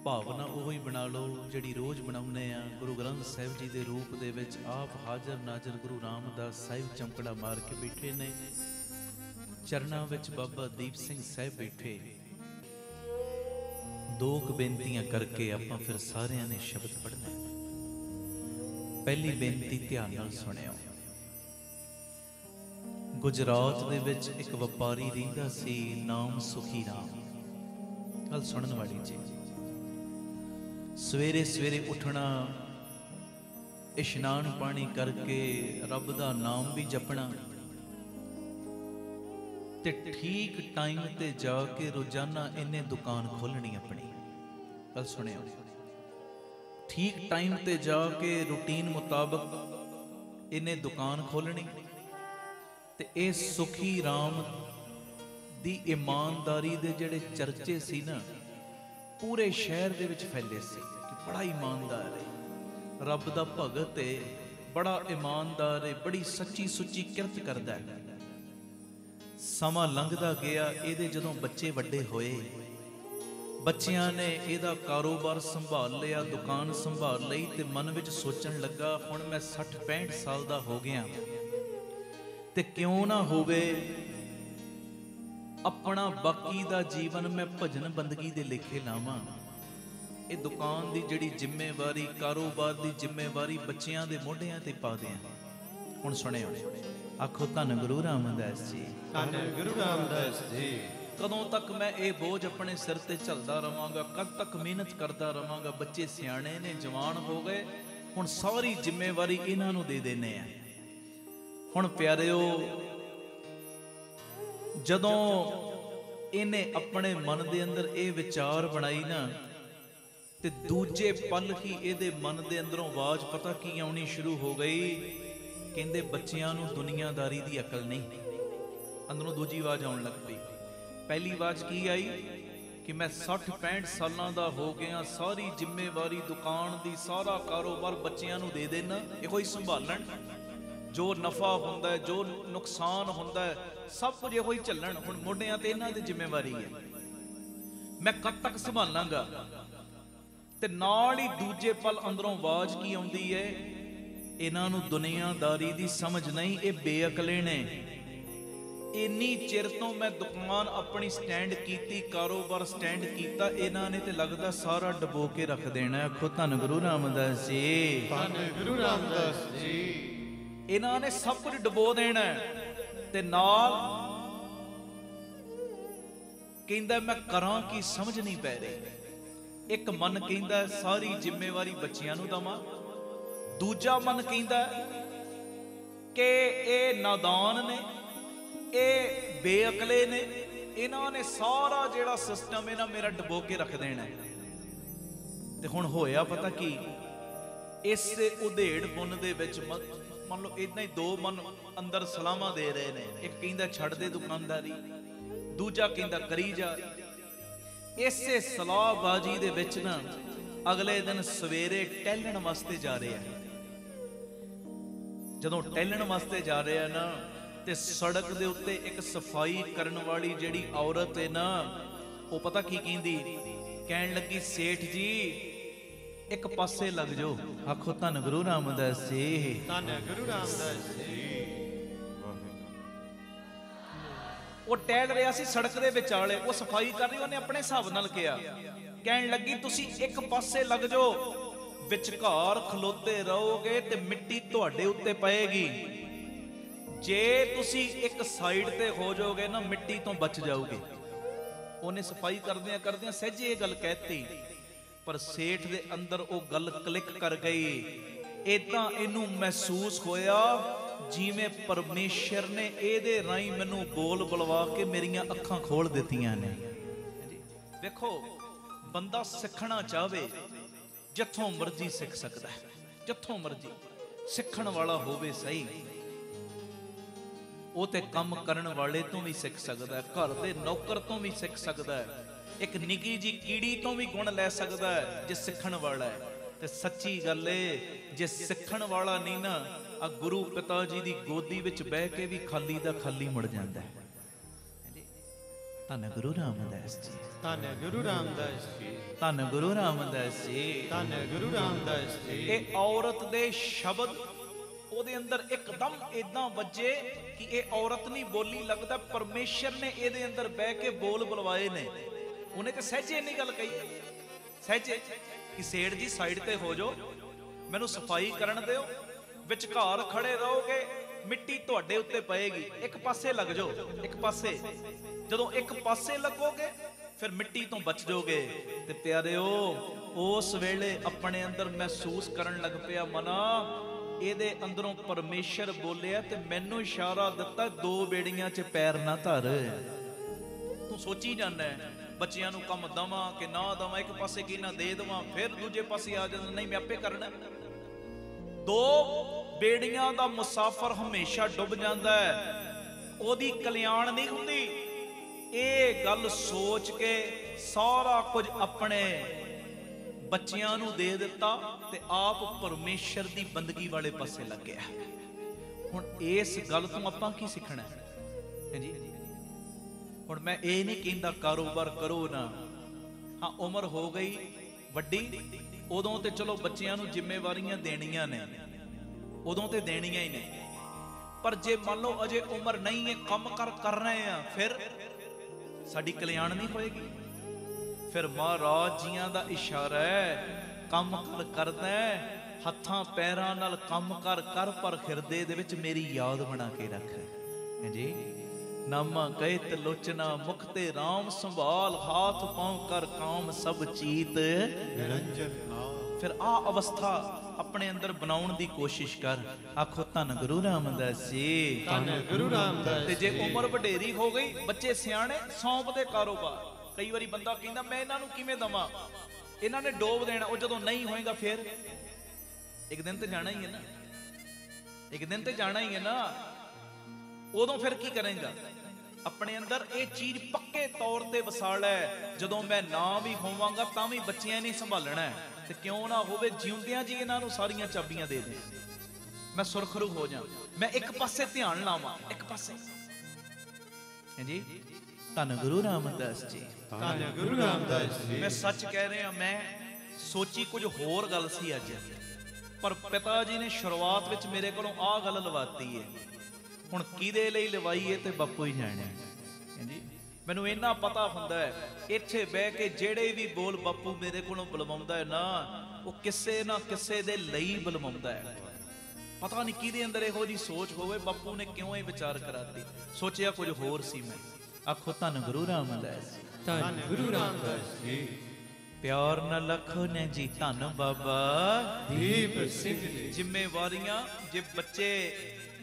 ਭਾਵਨਾ ਉਹ ਹੀ ਬਣਾ ਲਓ ਜਿਹੜੀ ਰੋਜ਼ ਬਣਾਉਂਦੇ ਆ। ਗੁਰੂ ਗ੍ਰੰਥ ਸਾਹਿਬ ਜੀ ਦੇ ਰੂਪ ਦੇ ਵਿੱਚ ਆਪ ਹਾਜ਼ਰ ਨਾਜ਼ਰ ਗੁਰੂ ਰਾਮਦਾਸ ਸਾਹਿਬ ਚਮਕੜਾ ਮਾਰ ਕੇ ਬੈਠੇ ਨੇ। ਚਰਨਾਂ ਵਿੱਚ ਬਾਬਾ ਦੀਪ ਸਿੰਘ ਸਾਹਿਬ ਬੈਠੇ। ਦੋ ਕੁ ਬੇਨਤੀਆਂ ਕਰਕੇ ਆਪਾਂ ਫਿਰ ਸਾਰਿਆਂ ਨੇ ਸ਼ਬਦ ਪੜ੍ਹਨਾ। ਪਹਿਲੀ ਬੇਨਤੀ ਧਿਆਨ ਨਾਲ ਸੁਣਿਓ। ਗੁਜਰਾਤ ਦੇ ਵਿੱਚ ਇੱਕ ਵਪਾਰੀ ਰਹਿੰਦਾ ਸੀ, ਨਾਮ ਸੁਖੀ ਰਾਮ। ਗੱਲ ਸੁਣਨ ਵਾਲੀ ਜੀ। ਸਵੇਰੇ ਸਵੇਰੇ ਉੱਠਣਾ, ਇਸ਼ਨਾਨ ਪਾਣੀ ਕਰਕੇ ਰੱਬ ਦਾ ਨਾਮ ਵੀ ਜਪਣਾ ਤੇ ਠੀਕ ਟਾਈਮ ਤੇ ਜਾ ਕੇ ਰੋਜ਼ਾਨਾ ਇਹਨੇ ਦੁਕਾਨ ਖੋਲਣੀ ਆਪਣੀ। ਗੱਲ ਸੁਣਿਓ, ਠੀਕ ਟਾਈਮ ਤੇ ਜਾ ਕੇ ਰੂਟੀਨ ਮੁਤਾਬਕ ਇਹਨੇ ਦੁਕਾਨ ਖੋਲਣੀ। ਤੇ ਇਹ ਸੁਖੀ ਰਾਮ ਦੀ ਇਮਾਨਦਾਰੀ ਦੇ ਜਿਹੜੇ ਚਰਚੇ ਸੀ ਨਾ, ਪੂਰੇ ਸ਼ਹਿਰ ਦੇ ਵਿੱਚ ਫੈਲੇ ਸੀ ਕਿ ਬੜਾ ਇਮਾਨਦਾਰ ਹੈ, ਰੱਬ ਦਾ ਭਗਤ ਹੈ, ਬੜਾ ਇਮਾਨਦਾਰ ਹੈ, ਬੜੀ ਸੱਚੀ ਸੁੱਚੀ ਕਿਰਤ ਕਰਦਾ ਹੈ। ਸਮਾਂ ਲੰਘਦਾ ਗਿਆ, ਇਹਦੇ ਜਦੋਂ ਬੱਚੇ ਵੱਡੇ ਹੋਏ, ਬੱਚਿਆਂ ਨੇ ਇਹਦਾ ਕਾਰੋਬਾਰ ਸੰਭਾਲ ਲਿਆ, ਦੁਕਾਨ ਸੰਭਾਲ ਲਈ ਤੇ ਮਨ ਵਿੱਚ ਸੋਚਣ ਲੱਗਾ ਹੁਣ ਮੈਂ 60-65 ਸਾਲ ਦਾ ਹੋ ਗਿਆ ਤੇ ਕਿਉਂ ਨਾ ਹੋਵੇ ਆਪਣਾ ਬਾਕੀ ਦਾ ਜੀਵਨ ਮੈਂ ਭਜਨ ਬੰਦਗੀ ਦੇ ਲੇਖੇ ਲਾਵਾਂ। ਇਹ ਦੁਕਾਨ ਦੀ ਜਿਹੜੀ ਜ਼ਿੰਮੇਵਾਰੀ, ਕਾਰੋਬਾਰ ਦੀ ਜ਼ਿੰਮੇਵਾਰੀ ਬੱਚਿਆਂ ਦੇ ਮੋਢਿਆਂ ਤੇ ਪਾ ਦਿਆਂ। ਹੁਣ ਸੁਣਿਓ, ਆਖੋ ਧੰਨ ਗੁਰੂ ਰਾਮਦਾਸ ਜੀ। ਧੰਨ ਗੁਰੂ ਰਾਮਦਾਸ ਜੀ। ਕਦੋਂ ਤੱਕ ਮੈਂ ਇਹ ਬੋਝ ਆਪਣੇ ਸਿਰ ਤੇ ਝੱਲਦਾ ਰਵਾਂਗਾ? ਕਦ ਤੱਕ ਮਿਹਨਤ ਕਰਦਾ ਰਵਾਂਗਾ? ਬੱਚੇ ਸਿਆਣੇ ਨੇ, ਜਵਾਨ ਹੋ ਗਏ, ਹੁਣ ਸਾਰੀ ਜ਼ਿੰਮੇਵਾਰੀ ਇਹਨਾਂ ਨੂੰ ਦੇ ਦੇਣੇ ਆ। ਹੁਣ ਪਿਆਰਿਓ, ਜਦੋਂ ਇਹਨੇ ਆਪਣੇ ਮਨ ਦੇ ਅੰਦਰ ਇਹ ਵਿਚਾਰ ਬਣਾਈ ਨਾ, ਤੇ ਦੂਜੇ ਪਲ ਹੀ ਇਹਦੇ ਮਨ ਦੇ ਅੰਦਰੋਂ ਆਵਾਜ਼ ਪਤਾ ਕੀ ਆਉਣੀ ਸ਼ੁਰੂ ਹੋ ਗਈ। ਕਹਿੰਦੇ ਬੱਚਿਆਂ ਨੂੰ ਦੁਨੀਆਦਾਰੀ ਦੀ ਅਕਲ ਨਹੀਂ। ਅੰਦਰੋਂ ਦੂਜੀ ਆਵਾਜ਼ ਆਉਣ ਲੱਗ ਪਈ। ਪਹਿਲੀ ਆਵਾਜ਼ ਕੀ ਆਈ ਕਿ ਮੈਂ 60-65 ਸਾਲਾਂ ਦਾ ਹੋ ਗਿਆ, ਸਾਰੀ ਜ਼ਿੰਮੇਵਾਰੀ ਦੁਕਾਨ ਦੀ, ਸਾਰਾ ਕਾਰੋਬਾਰ ਬੱਚਿਆਂ ਨੂੰ ਦੇ ਦੇਣਾ, ਇਹੋ ਹੀ ਸੰਭਾਲਣ, ਜੋ ਨਫਾ ਹੁੰਦਾ ਹੈ, ਜੋ ਨੁਕਸਾਨ ਹੁੰਦਾ ਹੈ, ਸਭ ਕੁਝ ਇਹੋ ਹੀ ਝੱਲਣ। ਹੁਣ ਮੋਢਿਆਂ ਤੇ ਇਹਨਾਂ ਦੀ ਜ਼ਿੰਮੇਵਾਰੀ ਹੈ, ਮੈਂ ਕਦ ਤੱਕ ਸੰਭਾਲਾਂਗਾ? ਤੇ ਨਾਲ ਹੀ ਦੂਜੇ ਪਲ ਅੰਦਰੋਂ ਆਵਾਜ਼ ਕੀ ਆਉਂਦੀ ਹੈ, ਇਹਨਾਂ ਨੂੰ ਦੁਨੀਆਦਾਰੀ ਦੀ ਸਮਝ ਨਹੀਂ, ਇਹ ਬੇਅਕਲੇ ਨੇ। ਇੰਨੀ ਚਿਰ ਤੋਂ ਮੈਂ ਦੁਕਾਨ ਆਪਣੀ ਸਟੈਂਡ ਕੀਤੀ, ਕਾਰੋਬਾਰ ਸਟੈਂਡ ਕੀਤਾ, ਇਹਨਾਂ ਨੇ ਤੇ ਲੱਗਦਾ ਸਾਰਾ ਡਬੋ ਕੇ ਰੱਖ ਦੇਣਾ। ਆਖੋ ਧੰਨ ਗੁਰੂ ਰਾਮਦਾਸ ਜੀ। ਧੰਨ ਗੁਰੂ ਰਾਮਦਾਸ ਜੀ। ਇਹਨਾਂ ਨੇ ਸਭ ਕੁਝ ਡਬੋ ਦੇਣਾ ਤੇ ਨਾਲ ਕਹਿੰਦਾ ਮੈਂ ਕਰਾਂ ਕੀ ਸਮਝ ਨਹੀਂ ਪੈ ਰਹੀ। ਇੱਕ ਮਨ ਕਹਿੰਦਾ ਸਾਰੀ ਜ਼ਿੰਮੇਵਾਰੀ ਬੱਚਿਆਂ ਨੂੰ ਦਵਾਂ, ਦੂਜਾ ਮਨ ਕਹਿੰਦਾ ਕਿ ਇਹ ਨਾਦਾਨ ਨੇ, ਇਹ ਬੇਅਕਲੇ ਨੇ, ਇਹਨਾਂ ਨੇ ਸਾਰਾ ਜਿਹੜਾ ਸਿਸਟਮ ਇਹਨਾਂ ਮੇਰਾ ਡਬੋ ਕੇ ਰੱਖ ਦੇਣਾ। ਤੇ ਹੁਣ ਹੋਇਆ ਪਤਾ ਕੀ, ਇਸੇ ਉਧੇੜ ਪੁੰਨ ਦੇ ਵਿੱਚ ਮੰਨ ਲਓ ਇਦਾਂ ਹੀ ਦੋ ਮਨ ਅੰਦਰ ਸਲਾਮਾਂ ਦੇ ਰਹੇ ਨੇ। ਇੱਕ ਕਹਿੰਦਾ ਛੱਡ ਦੇ ਦੁਕਾਨਦਾਰੀ, ਦੂਜਾ ਕਹਿੰਦਾ ਕਰੀ ਜਾ। ਇਸੇ ਸਲਾਹਬਾਜ਼ੀ ਦੇ ਵਿੱਚ ਨਾ ਅਗਲੇ ਦਿਨ ਸਵੇਰੇ ਟਹਿਲਣ ਵਾਸਤੇ ਜਾ ਰਿਹਾ। ਜਦੋਂ ਟਹਿਲਣ ਵਾਸਤੇ ਜਾ ਰਿਹਾ ਨਾ, ਤੇ ਸੜਕ ਦੇ ਉੱਤੇ ਇੱਕ ਸਫਾਈ ਕਰਨ ਵਾਲੀ ਜਿਹੜੀ ਔਰਤ ਹੈ ਨਾ, ਉਹ ਪਤਾ ਕੀ ਕਹਿੰਦੀ, ਕਹਿਣ ਲੱਗੀ ਸੇਠ ਜੀ ਇੱਕ ਪਾਸੇ ਲੱਗ ਜਾਓ। ਆਖੋ ਧੰਨ ਗੁਰੂ ਰਾਮਦਾਸ ਜੀ। ਧੰਨ ਗੁਰੂ ਰਾਮਦਾਸ ਜੀ। ਉਹ ਟਹਿਲ ਰਿਹਾ ਸੀ ਸੜਕ ਦੇ ਵਿਚਾਲੇ, ਉਹ ਸਫਾਈ ਕਰ ਰਹੀ, ਉਹਨੇ ਆਪਣੇ ਹਿਸਾਬ ਨਾਲ ਕਿਹਾ। ਕਹਿਣ ਲੱਗੀ ਤੁਸੀਂ ਇੱਕ ਪਾਸੇ ਲੱਗ ਜਾਓ, ਵਿਚਕਾਰ ਖਲੋਤੇ ਰਹੋਗੇ ਤੇ ਮਿੱਟੀ ਤੁਹਾਡੇ ਉੱਤੇ ਪਏਗੀ। ਜੇ ਤੁਸੀਂ ਇੱਕ ਸਾਈਡ ਤੇ ਹੋ ਜਾਓਗੇ ਨਾ, ਮਿੱਟੀ ਤੋਂ ਬਚ ਜਾਓਗੇ। ਉਹਨੇ ਸਫਾਈ ਕਰਦਿਆਂ ਕਰਦਿਆਂ ਸਹਿਜੇ ਇਹ ਗੱਲ ਕਹਿਤੀ, ਪਰ ਸੇਠ ਦੇ ਅੰਦਰ ਉਹ ਗੱਲ ਕਲਿੱਕ ਕਰ ਗਈ। ਏਦਾਂ ਇਹਨੂੰ ਮਹਿਸੂਸ ਹੋਇਆ ਜਿਵੇਂ ਪਰਮੇਸ਼ਰ ਨੇ ਇਹਦੇ ਰਾਹੀਂ ਮੈਨੂੰ ਬੋਲ ਬੁਲਵਾ ਕੇ ਮੇਰੀਆਂ ਅੱਖਾਂ ਖੋਲ ਦਿੱਤੀਆਂ ਨੇ। ਵੇਖੋ, ਬੰਦਾ ਸਿੱਖਣਾ ਚਾਹਵੇ ਜਿੱਥੋਂ ਮਰਜ਼ੀ ਸਿੱਖ ਸਕਦਾ ਹੈ, ਜਿੱਥੋਂ ਮਰਜ਼ੀ ਸਿੱਖਣ ਵਾਲਾ ਹੋਵੇ ਸਹੀ। ਉਹ ਤੇ ਕੰਮ ਕਰਨ ਵਾਲੇ ਤੋਂ ਵੀ ਸਿੱਖ ਸਕਦਾ ਹੈ, ਘਰ ਦੇ ਨੌਕਰ ਤੋਂ ਵੀ ਸਿੱਖ ਸਕਦਾ ਹੈ, ਇੱਕ ਨਿੱਕੀ ਜੀ ਕੀੜੀ ਤੋਂ ਵੀ ਗੁਣ ਲੈ ਸਕਦਾ ਹੈ ਜੇ ਸਿੱਖਣ ਵਾਲਾ ਹੈ। ਤੇ ਸੱਚੀ ਗੱਲ ਏ, ਜੇ ਸਿੱਖਣ ਵਾਲਾ ਨਹੀਂ ਨਾ, ਆ ਗੁਰੂ ਪਿਤਾ ਜੀ ਦੀ ਗੋਦੀ ਵਿੱਚ ਬਹਿ ਕੇ ਵੀ ਖਾਲੀ ਦਾ ਖਾਲੀ ਮੁੜ ਜਾਂਦਾ ਹੈ। ਧੰਨ ਗੁਰੂ ਰਾਮਦਾਸ ਜੀ, ਧੰਨ ਗੁਰੂ ਰਾਮਦਾਸ ਜੀ, ਧੰਨ ਗੁਰੂ ਰਾਮਦਾਸ ਜੀ, ਧੰਨ ਗੁਰੂ ਰਾਮਦਾਸ ਜੀ। ਇਹ ਔਰਤ ਦੇ ਸ਼ਬਦ ਉਹਦੇ ਅੰਦਰ ਇੱਕਦਮ ਇਦਾਂ ਵੱਜੇ ਕਿ ਇਹ ਔਰਤ ਨਹੀਂ ਬੋਲੀ, ਲੱਗਦਾ ਪਰਮੇਸ਼ਰ ਨੇ ਇਹਦੇ ਅੰਦਰ ਬਹਿ ਕੇ ਬੋਲ ਬੁਲਵਾਏ ਨੇ। ਉਹਨੇ ਤੇ ਸਹਿਜੇ ਇੰਨੀ ਗੱਲ ਕਹੀ, ਸਹਿਜੇ ਕਿ ਸੇਠ ਜੀ ਸਾਈਡ ਤੇ ਹੋ ਜਾਓ, ਮੈਨੂੰ ਸਫਾਈ ਕਰਨ ਦਿਓ, ਵਿਚਕਾਰ ਖੜੇ ਰਹੋਗੇ, ਮਿੱਟੀ ਤੁਹਾਡੇ ਉੱਤੇ ਪਏਗੀ, ਇੱਕ ਪਾਸੇ ਲੱਗ ਜਾਓ, ਇੱਕ ਪਾਸੇ। ਜਦੋਂ ਇੱਕ ਪਾਸੇ ਲੱਗੋਗੇ ਫਿਰ ਮਿੱਟੀ ਤੋਂ ਬਚ ਜਾਓਗੇ। ਤੇ ਪਿਆਰਿਓ, ਉਸ ਵੇਲੇ ਆਪਣੇ ਅੰਦਰ ਮਹਿਸੂਸ ਕਰਨ ਲੱਗ ਪਿਆ ਮਨਾ, ਇਹਦੇ ਅੰਦਰੋਂ ਪਰਮੇਸ਼ਰ ਬੋਲਿਆ ਤੇ ਮੈਨੂੰ ਇਸ਼ਾਰਾ ਦਿੱਤਾ, 2 ਬੇੜੀਆਂ 'ਚ ਪੈਰ ਨਾ ਧਰ। ਤੂੰ ਸੋਚੀ ਜਾਂਦਾ ਬੱਚਿਆਂ ਨੂੰ ਕੰਮ ਦਵਾਂ ਕਿ ਨਾ ਦਵਾਂ, ਇੱਕ ਪਾਸੇ ਕੀ ਨਾ ਦੇ ਦਵਾਂ, ਫਿਰ ਦੂਜੇ ਪਾਸੇ ਆ ਜਾਂਦਾ ਨਹੀਂ ਮੈਂ ਆਪੇ ਕਰਨਾ। 2 ਬੇੜੀਆਂ ਦਾ ਮੁਸਾਫਰ ਹਮੇਸ਼ਾ ਡੁੱਬ ਜਾਂਦਾ ਹੈ, ਉਹਦੀ ਕਲਿਆਣ ਨਹੀਂ ਹੁੰਦੀ। ਇਹ ਗੱਲ ਸੋਚ ਕੇ ਸਾਰਾ ਕੁਝ ਆਪਣੇ ਬੱਚਿਆਂ ਨੂੰ ਦੇ ਦਿੱਤਾ ਤੇ ਆਪ ਪਰਮੇਸ਼ਰ ਦੀ ਬੰਦਗੀ ਵਾਲੇ ਪਾਸੇ ਲੱਗਿਆ। ਹੁਣ ਇਸ ਗੱਲ ਤੋਂ ਆਪਾਂ ਕੀ ਸਿੱਖਣਾ ਹੈ ਜੀ? ਹੁਣ ਮੈਂ ਇਹ ਨਹੀਂ ਕਹਿੰਦਾ ਕਾਰੋਬਾਰ ਕਰੋ ਨਾ, ਹਾਂ ਉਮਰ ਹੋ ਗਈ ਵੱਡੀ, ਉਦੋਂ ਤੇ ਚਲੋ ਬੱਚਿਆਂ ਨੂੰ ਜ਼ਿੰਮੇਵਾਰੀਆਂ ਦੇਣੀਆਂ ਨੇ, ਉਦੋਂ ਤੇ ਦੇਣੀਆਂ ਹੀ ਨੇ। ਪਰ ਜੇ ਮੰਨ ਲਓ ਅਜੇ ਉਮਰ ਨਹੀਂ ਹੈ, ਕੰਮ ਕਰ ਰਹੇ ਆ, ਫਿਰ ਸਾਡੀ ਕਲਿਆਣ ਨਹੀਂ ਹੋਏਗੀ। ਫਿਰ ਮਹਾਰਾਜ ਜੀਆਂ ਦਾ ਇਸ਼ਾਰਾ ਹੈ, ਕੰਮ ਕਰਦਾ ਹੈ, ਹੱਥਾਂ ਪੈਰਾਂ ਨਾਲ ਕੰਮ ਕਰ, ਪਰ ਹਿਰਦੇ ਦੇ ਵਿੱਚ ਮੇਰੀ ਯਾਦ ਬਣਾ ਕੇ ਰੱਖ ਜੀ। ਨਾਮਾ ਕਹਿਤ ਲੋਚਨਾ ਮੁਖ ਤੇ ਰਾਮ ਸੰਭਾਲ, ਹਾਥ ਪਾਉ ਕਰ ਕਾਮ ਸਭ ਚੀਤ ਨਿਰੰਜਨ ਨਾਮ। ਫਿਰ ਆ ਅਵਸਥਾ ਆਪਣੇ ਅੰਦਰ ਬਣਾਉਣ ਦੀ ਕੋਸ਼ਿਸ਼ ਕਰ। ਆਖੋ ਧੰਨ ਗੁਰੂ ਰਾਮਦਾਸ ਜੀ, ਧੰਨ ਗੁਰੂ ਰਾਮਦਾਸ। ਤੇ ਜੇ ਉਮਰ ਵਡੇਰੀ ਹੋ ਗਈ, ਬੱਚੇ ਸਿਆਣੇ, ਸੌਂਪ ਦੇ ਕਾਰੋਬਾਰ। ਕਈ ਵਾਰੀ ਬੰਦਾ ਕਹਿੰਦਾ ਮੈਂ ਇਹਨਾਂ ਨੂੰ ਕਿਵੇਂ ਦਵਾਂ, ਇਹਨਾਂ ਨੇ ਡੋਬ ਦੇਣਾ। ਉਹ ਜਦੋਂ ਨਹੀਂ ਹੋਏਗਾ ਫਿਰ ਇੱਕ ਦਿਨ ਤੇ ਜਾਣਾ ਹੀ ਹੈ ਨਾ, ਇੱਕ ਦਿਨ ਤੇ ਜਾਣਾ ਹੀ ਹੈ ਨਾ। ਉਦੋਂ ਫਿਰ ਕੀ ਕਰੇਗਾ? ਆਪਣੇ ਅੰਦਰ ਇਹ ਚੀਜ਼ ਪੱਕੇ ਤੌਰ ਤੇ ਵਸਾ ਲੈ, ਜਦੋਂ ਮੈਂ ਨਾ ਵੀ ਹੋਵਾਂਗਾ ਤਾਂ ਵੀ ਬੱਚਿਆਂ ਨੇ ਸੰਭਾਲਣਾ। ਤੇ ਕਿਉਂ ਨਾ ਹੋਵੇ ਜਿਉਂਦਿਆਂ ਜੀ ਇਹਨਾਂ ਨੂੰ ਸਾਰੀਆਂ ਚਾਬੀਆਂ ਦੇ ਦੇ, ਮੈਂ ਸੁਰਖਰੂ ਹੋ ਜਾ, ਮੈਂ ਇੱਕ ਪਾਸੇ ਧਿਆਨ ਲਾਵਾਂ, ਇੱਕ ਪਾਸੇ। ਹਾਂਜੀ, ਧੰਨ ਗੁਰੂ ਰਾਮਦਾਸ ਜੀ, ਧੰਨ ਗੁਰੂ ਰਾਮਦਾਸ ਜੀ। ਮੈਂ ਸੱਚ ਕਹਿ ਰਿਹਾ, ਮੈਂ ਸੋਚੀ ਕੁਝ ਹੋਰ ਗੱਲ ਸੀ ਅੱਜ, ਪਰ ਪਿਤਾ ਜੀ ਨੇ ਸ਼ੁਰੂਆਤ ਵਿੱਚ ਮੇਰੇ ਕੋਲੋਂ ਆਹ ਗੱਲ ਲਵਾਤੀ ਹੈ। ਹੁਣ ਕਿਹਦੇ ਲਈ ਲਵਾਈ ਹੈ ਤੇ ਬਾਪੂ ਹੀ ਜਾਣੇ। ਹਾਂਜੀ, ਮੈਨੂੰ ਇੰਨਾ ਪਤਾ ਹੁੰਦਾ ਹੈ, ਇੱਥੇ ਬਹਿ ਕੇ ਜਿਹੜੇ ਵੀ ਬੋਲ ਬਾਪੂ ਮੇਰੇ ਕੋਲੋਂ ਬੁਲਵਾਉਂਦਾ ਹੈ ਨਾ, ਉਹ ਕਿਸੇ ਨਾ ਕਿਸੇ ਦੇ ਲਈ ਬੁਲਵਾਉਂਦਾ ਹੈ। ਪਤਾ ਨਹੀਂ ਕਿਹਦੇ ਅੰਦਰ ਇਹੋ ਜਿਹੀ ਸੋਚ ਹੋਵੇ, ਬਾਪੂ ਨੇ ਕਿਉਂ ਇਹ ਵਿਚਾਰ ਕਰਾਤੀ, ਸੋਚਿਆ ਕੁਝ ਹੋਰ ਸੀ ਮੈਂ। ਆਖੋ ਧੰਨ ਗੁਰੂ ਰਾਮਦਾਸ, ਧੰਨ ਗੁਰੂ ਰਾਮਦਾਸ ਜੀ। ਪਿਆਰ ਨਾਲ ਲਖੋ ਨੇ ਜੀ, ਧੰਨ ਬਾਬਾ ਦੀਪ ਸਿੰਘ ਜੀ। ਜ਼ਿੰਮੇਵਾਰੀਆਂ ਜੇ ਬੱਚੇ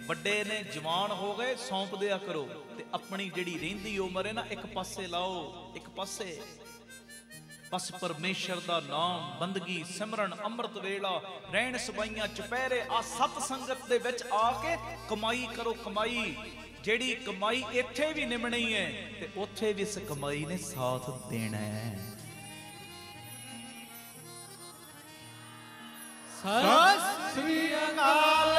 ਵੱਡੇ ਨੇ, ਜਵਾਨ ਹੋ ਗਏ, ਸੌਂਪ ਦਿਆ ਕਰੋ। ਤੇ ਆਪਣੀ ਜਿਹੜੀ ਰਹਿੰਦੀ ਉਮਰ ਹੈ ਨਾ, ਇੱਕ ਪਾਸੇ ਲਾਓ, ਇੱਕ ਪਾਸੇ ਬਸ ਪਰਮੇਸ਼ਰ ਦਾ ਨਾਮ, ਬੰਦਗੀ, ਸਿਮਰਨ, ਅੰਮ੍ਰਿਤ ਵੇਲਾ, ਰਹਿਣ ਸਬਾਈਆਂ, ਚੁਪਹਿਰੇ, ਆ ਸਤ ਸੰਗਤ ਦੇ ਵਿੱਚ ਆ ਕੇ ਕਮਾਈ ਕਰੋ। ਕਮਾਈ ਜਿਹੜੀ ਕਮਾਈ ਇੱਥੇ ਵੀ ਨਿਮਣੀ ਹੈ ਤੇ ਉੱਥੇ ਵੀ ਇਸ ਕਮਾਈ ਨੇ ਸਾਥ ਦੇਣਾ ਹੈ। ਸਤਿ ਸ੍ਰੀ ਅਕਾਲ।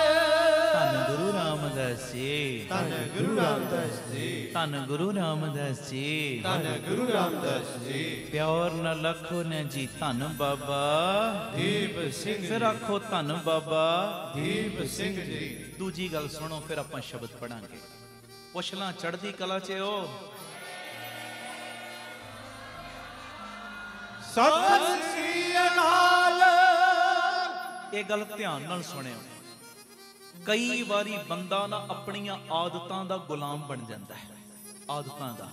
ਧੰਨ ਗੁਰੂ ਰਾਮਦਾਸ ਜੀ, ਧੰਨ ਗੁਰੂ ਰਾਮਦਾਸ ਜੀ, ਧੰਨ ਗੁਰੂ ਰਾਮਦਾਸ ਜੀ, ਧੰਨ ਗੁਰੂ ਰਾਮਦਾਸ ਜੀ। ਪਿਆਰ ਨਾਲ ਲਖੋ ਨੇ ਜੀ, ਧੰਨ ਬਾਬਾ ਦੀਪ ਸਿੰਘ ਜੀ। ਫਿਰ ਆਖੋ ਧੰਨ ਬਾਬਾ ਦੀਪ ਸਿੰਘ ਜੀ। ਦੂਜੀ ਗੱਲ ਸੁਣੋ, ਫਿਰ ਆਪਾਂ ਸ਼ਬਦ ਪੜਾਂਗੇ। ਪੁੱਛਲਾਂ ਚੜ੍ਹਦੀ ਕਲਾ ਚ ਹੋ? ਸਤਿ ਸ੍ਰੀ ਅਕਾਲ। ਇਹ ਗੱਲ ਧਿਆਨ ਨਾਲ ਸੁਣਿਓ। ਕਈ ਵਾਰੀ ਬੰਦਾ ਨਾ ਆਪਣੀਆਂ ਆਦਤਾਂ ਦਾ ਗੁਲਾਮ ਬਣ ਜਾਂਦਾ ਹੈ। ਆਦਤਾਂ ਦਾ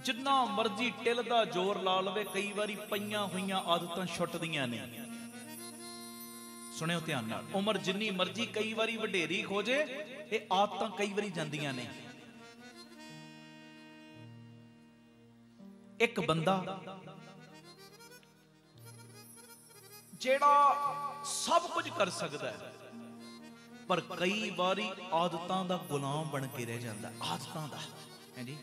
ਜਿੰਨਾ ਮਰਜ਼ੀ ਟਿਲ ਦਾ ਜ਼ੋਰ ਲਾ ਲਵੇ, ਕਈ ਵਾਰੀ ਪਈਆਂ ਹੋਈਆਂ ਆਦਤਾਂ ਛੁੱਟਦੀਆਂ ਨੇ। ਸੁਣਿਓ ਧਿਆਨ ਨਾਲ, ਉਮਰ ਜਿੰਨੀ ਮਰਜ਼ੀ ਕਈ ਵਾਰੀ ਵਡੇਰੀ ਹੋ ਜੇ, ਇਹ ਆਦਤਾਂ ਕਈ ਵਾਰੀ ਜਾਂਦੀਆਂ ਨੇ। ਇੱਕ ਬੰਦਾ ਜਿਹੜਾ ਸਭ ਕੁਝ ਕਰ ਸਕਦਾ ਹੈ, ਪਰ ਕਈ ਵਾਰੀ ਆਦਤਾਂ ਦਾ ਗੁਲਾਮ ਬਣ ਕੇ ਰਹਿ ਜਾਂਦਾ। ਆਦਤਾਂ ਦਾ, ਹਾਂਜੀ।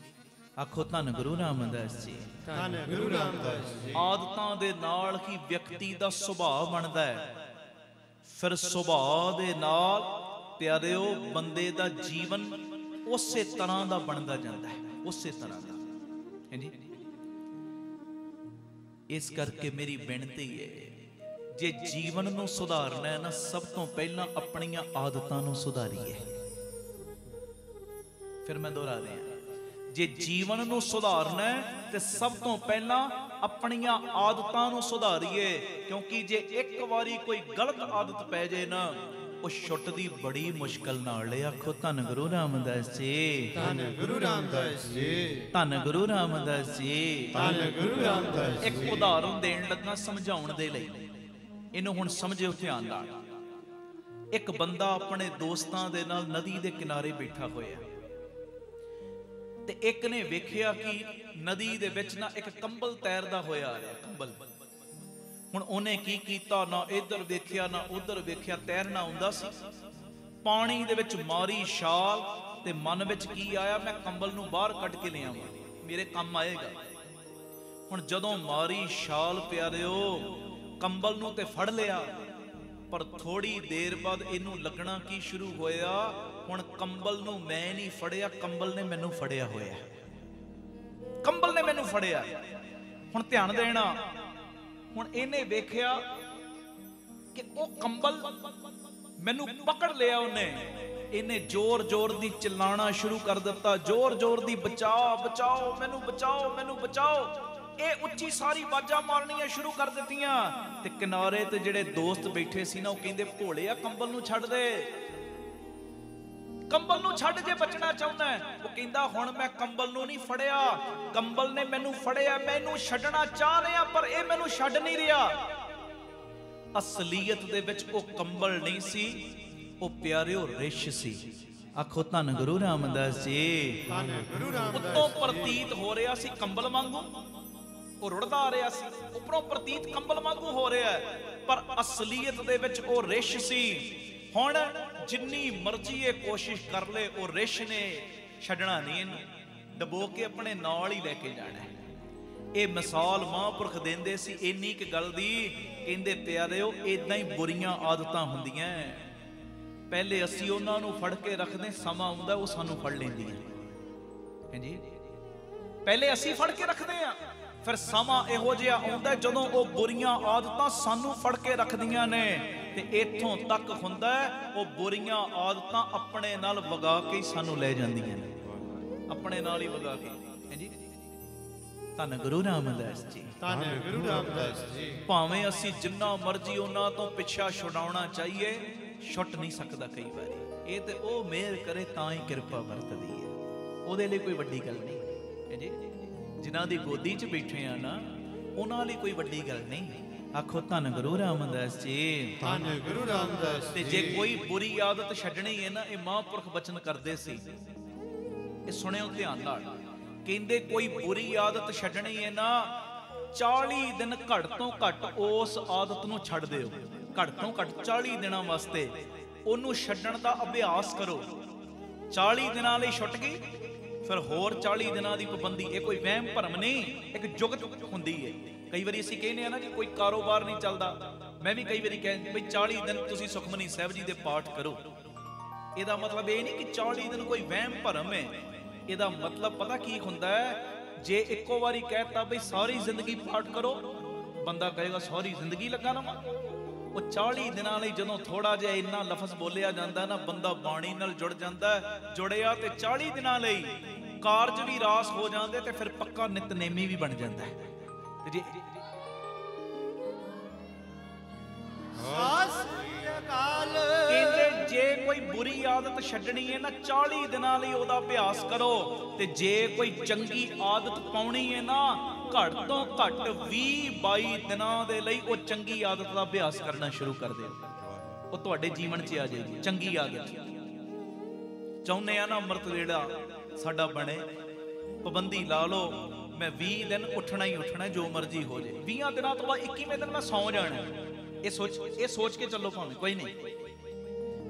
ਆਖੋ ਧੰਨ ਗੁਰੂ ਰਾਮਦਾਸ ਜੀ, ਧੰਨ ਗੁਰੂ ਰਾਮਦਾਸ ਜੀ। ਆਦਤਾਂ ਦੇ ਨਾਲ ਹੀ ਵਿਅਕਤੀ ਦਾ ਸੁਭਾਅ ਬਣਦਾ ਹੈ। फिर सुभाव दे नाल प्यारिओ बंदे दा जीवन उसे तरह दा बनदा जांदा है, उसे तरह दा है जी। इस करके मेरी बेनती है, जे जीवन नूं सुधारना है ना, सब तो पहला अपनियां आदतां नूं सुधारीए। फिर मैं दोहरा रहा, जे जीवन नूं सुधारना है तो सब तो पहला अपनियां आदतां नूं सुधारीए, क्योंकि जे एक बारी कोई गलत आदत पै जाए ना, वो छुटदी बड़ी मुश्किल नाल है। आखो धन गुरु रामदास जी, धन गुरु रामदास जी, धन गुरु रामदास जी, धन गुरु रामदास जी। एक उदाहरण देण लगा समझाउण दे लई, इनू हुण समझिओ ध्यान नाल। एक बंदा अपने दोस्तां दे नाल नदी दे किनारे बैठा होया, ते एक ने वेखिया कि नदी दे विच ना एक कंबल तैरदा होया आ रहा, कंबल। हुण उहने की कीता, ना इधर वेखिया ना उधर वेखिया, तैरना आउंदा सी, पानी दे विच मारी छाल ते मन विच की आया, मैं कंबल नूं बाहर कढ के ले आवां, मेरे काम आएगा। हुण जदों मारी छाल प्यारिओ कंबल नूं ते फड़ लिया, पर थोड़ी देर बाद इनू लगना की शुरू होया, हुण कंबल नूं मैं नहीं फड़िया, कंबल ने मैनू फड़िया होया, कंबल ने मैनू फड़िया। हुण ध्यान देना, हुण इहने वेखिया कि वो कंबल मैनू पकड़ लिया उन्हें, इन्हें जोर जोर दी चिल्लाना शुरू कर दिता, जोर जोर दी बचाओ बचाओ मैनू बचाओ मैनू बचाओ। ये उच्ची सारी आवाज़ां मारनियां शुरू कर दित्तियां, ते किनारे ते जिहड़े दोस्त बैठे सी ना, वो कहंदे भोलिया कंबल नूं छड्ड दे, कंबल नूं छड्ड जे बचना चाहुंदा है। वो कहंदा हुण मैं कंबल नूं नहीं फड़िया, कंबल ने मैनू फड़िया, मैनू छड्डना चाह रिहा पर ये मैनू छड्ड नहीं रिहा। असलीयत दे विच वो कंबल नहीं सी, वो प्यारिओ रिछ सी। आखो धन गुरु रामदास जी, धन गुरु रामदास। उत्तों प्रतीत हो रहा सी कंबल वांगू, वो रुड़दा आ रहा सी, उपरों प्रतीत कंबल वांगू हो रहा है, पर असलीयत दे विच वो रिछ सी। हुण जिन्नी मर्जी ये कोशिश कर ले, वो रिछ ने छड्डना नहीं, इहनूं डबो के अपने नाल ही लैके जाना है। ये मिसाल महापुरख देंदे सी इन्नी क गल दी, कहंदे प्यारिओ इदां ही बुरियां आदतां हुंदियां, पहले असीं उन्हां नूं फड़ के रखदे, समा आउंदा वो सानूं फड़ लैंदियां है जी। पहले असीं फड़ के रखदे आ, फिर समा इहो जिहा आउंदा जदों वो बुरियां आदतां सानूं फड़ के रखदियां ने, ते इत्थों तक हुंदा वो बुरियां आदतां अपने नाल वगा के ही सानूं ले जांदियां ने, अपने नाल ही वगा के है जी। धन गुरु रामदास जी, धन गुरु रामदास जी। भावें असीं जिन्ना मर्जी उन्हां तो पिछा छुड़ाउणा चाहिए, छुट नहीं सकदा कई बारी। ये ते ओ मेहर करे तां ही किरपा वरतदी है, ਉਹਦੇ ਲਈ ਕੋਈ ਵੱਡੀ ਗੱਲ ਨਹੀਂ ਹੈ ਜੀ। ਜਿਨ੍ਹਾਂ ਦੀ ਗੋਦੀ 'ਚ ਬੈਠੇ ਆ ਨਾ, ਉਹਨਾਂ ਲਈ ਕੋਈ ਵੱਡੀ ਗੱਲ ਨਹੀਂ। ਆਖੋ ਧੰਨ ਗੁਰੂ ਰਾਮਦਾਸ ਜੀ, ਧੰਨ ਗੁਰੂ ਰਾਮਦਾਸ ਤੇ ਜੇ ਕੋਈ ਬੁਰੀ ਆਦਤ ਛੱਡਣੀ ਹੈ ਨਾ, ਇਹ ਮਹਾਂਪੁਰਖ ਬਚਨ ਕਰਦੇ ਸੀ, ਇਹ ਸੁਣਿਓ ਧਿਆਨ ਨਾਲ। ਕਹਿੰਦੇ ਕੋਈ ਬੁਰੀ ਆਦਤ ਛੱਡਣੀ ਹੈ ਨਾ, 40 ਦਿਨ ਘੱਟ ਤੋਂ ਘੱਟ ਉਸ ਆਦਤ ਨੂੰ ਛੱਡ ਦਿਓ, ਘੱਟ ਤੋਂ ਘੱਟ 40 ਦਿਨਾਂ ਵਾਸਤੇ ਉਹਨੂੰ ਛੱਡਣ ਦਾ ਅਭਿਆਸ ਕਰੋ। 40 ਦਿਨਾਂ ਲਈ ਛੁੱਟ ਗਈ, ਫਿਰ ਹੋਰ 40 ਦਿਨਾਂ ਦੀ ਪਾਬੰਦੀ। ਇਹ ਕੋਈ ਵਹਿਮ ਭਰਮ ਨਹੀਂ, ਇੱਕ ਜੁਗਤ ਹੁੰਦੀ ਹੈ। ਕਈ ਵਾਰੀ ਅਸੀਂ ਕਹਿੰਦੇ ਆ ਨਾ ਕਿ ਕੋਈ ਕਾਰੋਬਾਰ ਨਹੀਂ ਚੱਲਦਾ, ਮੈਂ ਵੀ ਕਈ ਵਾਰੀ ਕਹਿੰਦਾ ਬਈ 40 ਦਿਨ ਤੁਸੀਂ ਸੁਖਮਨੀ ਸਾਹਿਬ ਜੀ ਦੇ ਪਾਠ ਕਰੋ। ਇਹਦਾ ਮਤਲਬ ਇਹ ਨਹੀਂ ਕਿ 40 ਦਿਨ ਕੋਈ ਵਹਿਮ ਭਰਮ ਹੈ। ਇਹਦਾ ਮਤਲਬ ਪਤਾ ਕੀ ਹੁੰਦਾ ਹੈ, ਜੇ ਇੱਕੋ ਵਾਰੀ ਕਹਿਤਾ ਬਈ ਸਾਰੀ ਜ਼ਿੰਦਗੀ ਪਾਠ ਕਰੋ, ਬੰਦਾ ਕਹੇਗਾ ਸਾਰੀ ਜ਼ਿੰਦਗੀ ਲੱਗਾ ਰਵਾਂ। ਉਹ 40 ਦਿਨਾਂ ਲਈ ਜਦੋਂ ਥੋੜਾ ਜਿਹਾ ਇੰਨਾ ਲਫ਼ਜ਼ ਬੋਲਿਆ ਜਾਂਦਾ ਨਾ, ਬੰਦਾ ਬਾਣੀ ਨਾਲ ਜੁੜ ਜਾਂਦਾ, ਜੁੜਿਆ ਤੇ 40 ਦਿਨਾਂ ਲਈ ਕਾਰਜ ਵੀ ਰਾਸ ਹੋ ਜਾਂਦੇ, ਤੇ ਫਿਰ ਪੱਕਾ ਨਿਤਨੇਮੀ ਵੀ ਬਣ ਜਾਂਦਾ ਹੈ। ਤੇ ਜੇ ਕਹਿੰਦੇ ਜੇ ਕੋਈ ਬੁਰੀ ਆਦਤ ਛੱਡਣੀ ਹੈ ਨਾ, 40 ਦਿਨਾਂ ਲਈ ਉਹਦਾ ਅਭਿਆਸ ਕਰੋ, ਤੇ ਜੇ ਕੋਈ ਚੰਗੀ ਆਦਤ ਪਾਉਣੀ ਹੈ ਨਾ, ਘੱਟ ਤੋਂ ਘੱਟ 20-22 ਦਿਨਾਂ ਦੇ ਲਈ ਉਹ ਚੰਗੀ ਆਦਤ ਦਾ ਅਭਿਆਸ ਕਰਨਾ ਸ਼ੁਰੂ ਕਰ ਦਿਓ। ਉਹ ਤੁਹਾਡੇ ਜੀਵਨ 'ਚ ਆ ਜਾਏਗੀ ਚੰਗੀ ਆਦਤ। ਚਾਹੁੰਦੇ ਆ ਨਾ ਅੰਮ੍ਰਿਤ ਵੇਲਾ ਸਾਡਾ ਬਣੇ, ਪਾਬੰਦੀ ਲਾ ਲਓ, ਮੈਂ 20 ਦਿਨ ਉੱਠਣਾ ਹੀ ਉੱਠਣਾ, ਜੋ ਮਰਜ਼ੀ ਹੋ ਜਾਏ। 20 ਦਿਨਾਂ ਤੋਂ ਬਾਅਦ 21ਵੇਂ ਦਿਨ ਮੈਂ ਸੌਂ ਜਾਣਾ। ਇਹ ਸੋਚ ਕੇ ਚੱਲੋ, ਭਾਵੇਂ ਕੋਈ ਨਹੀਂ,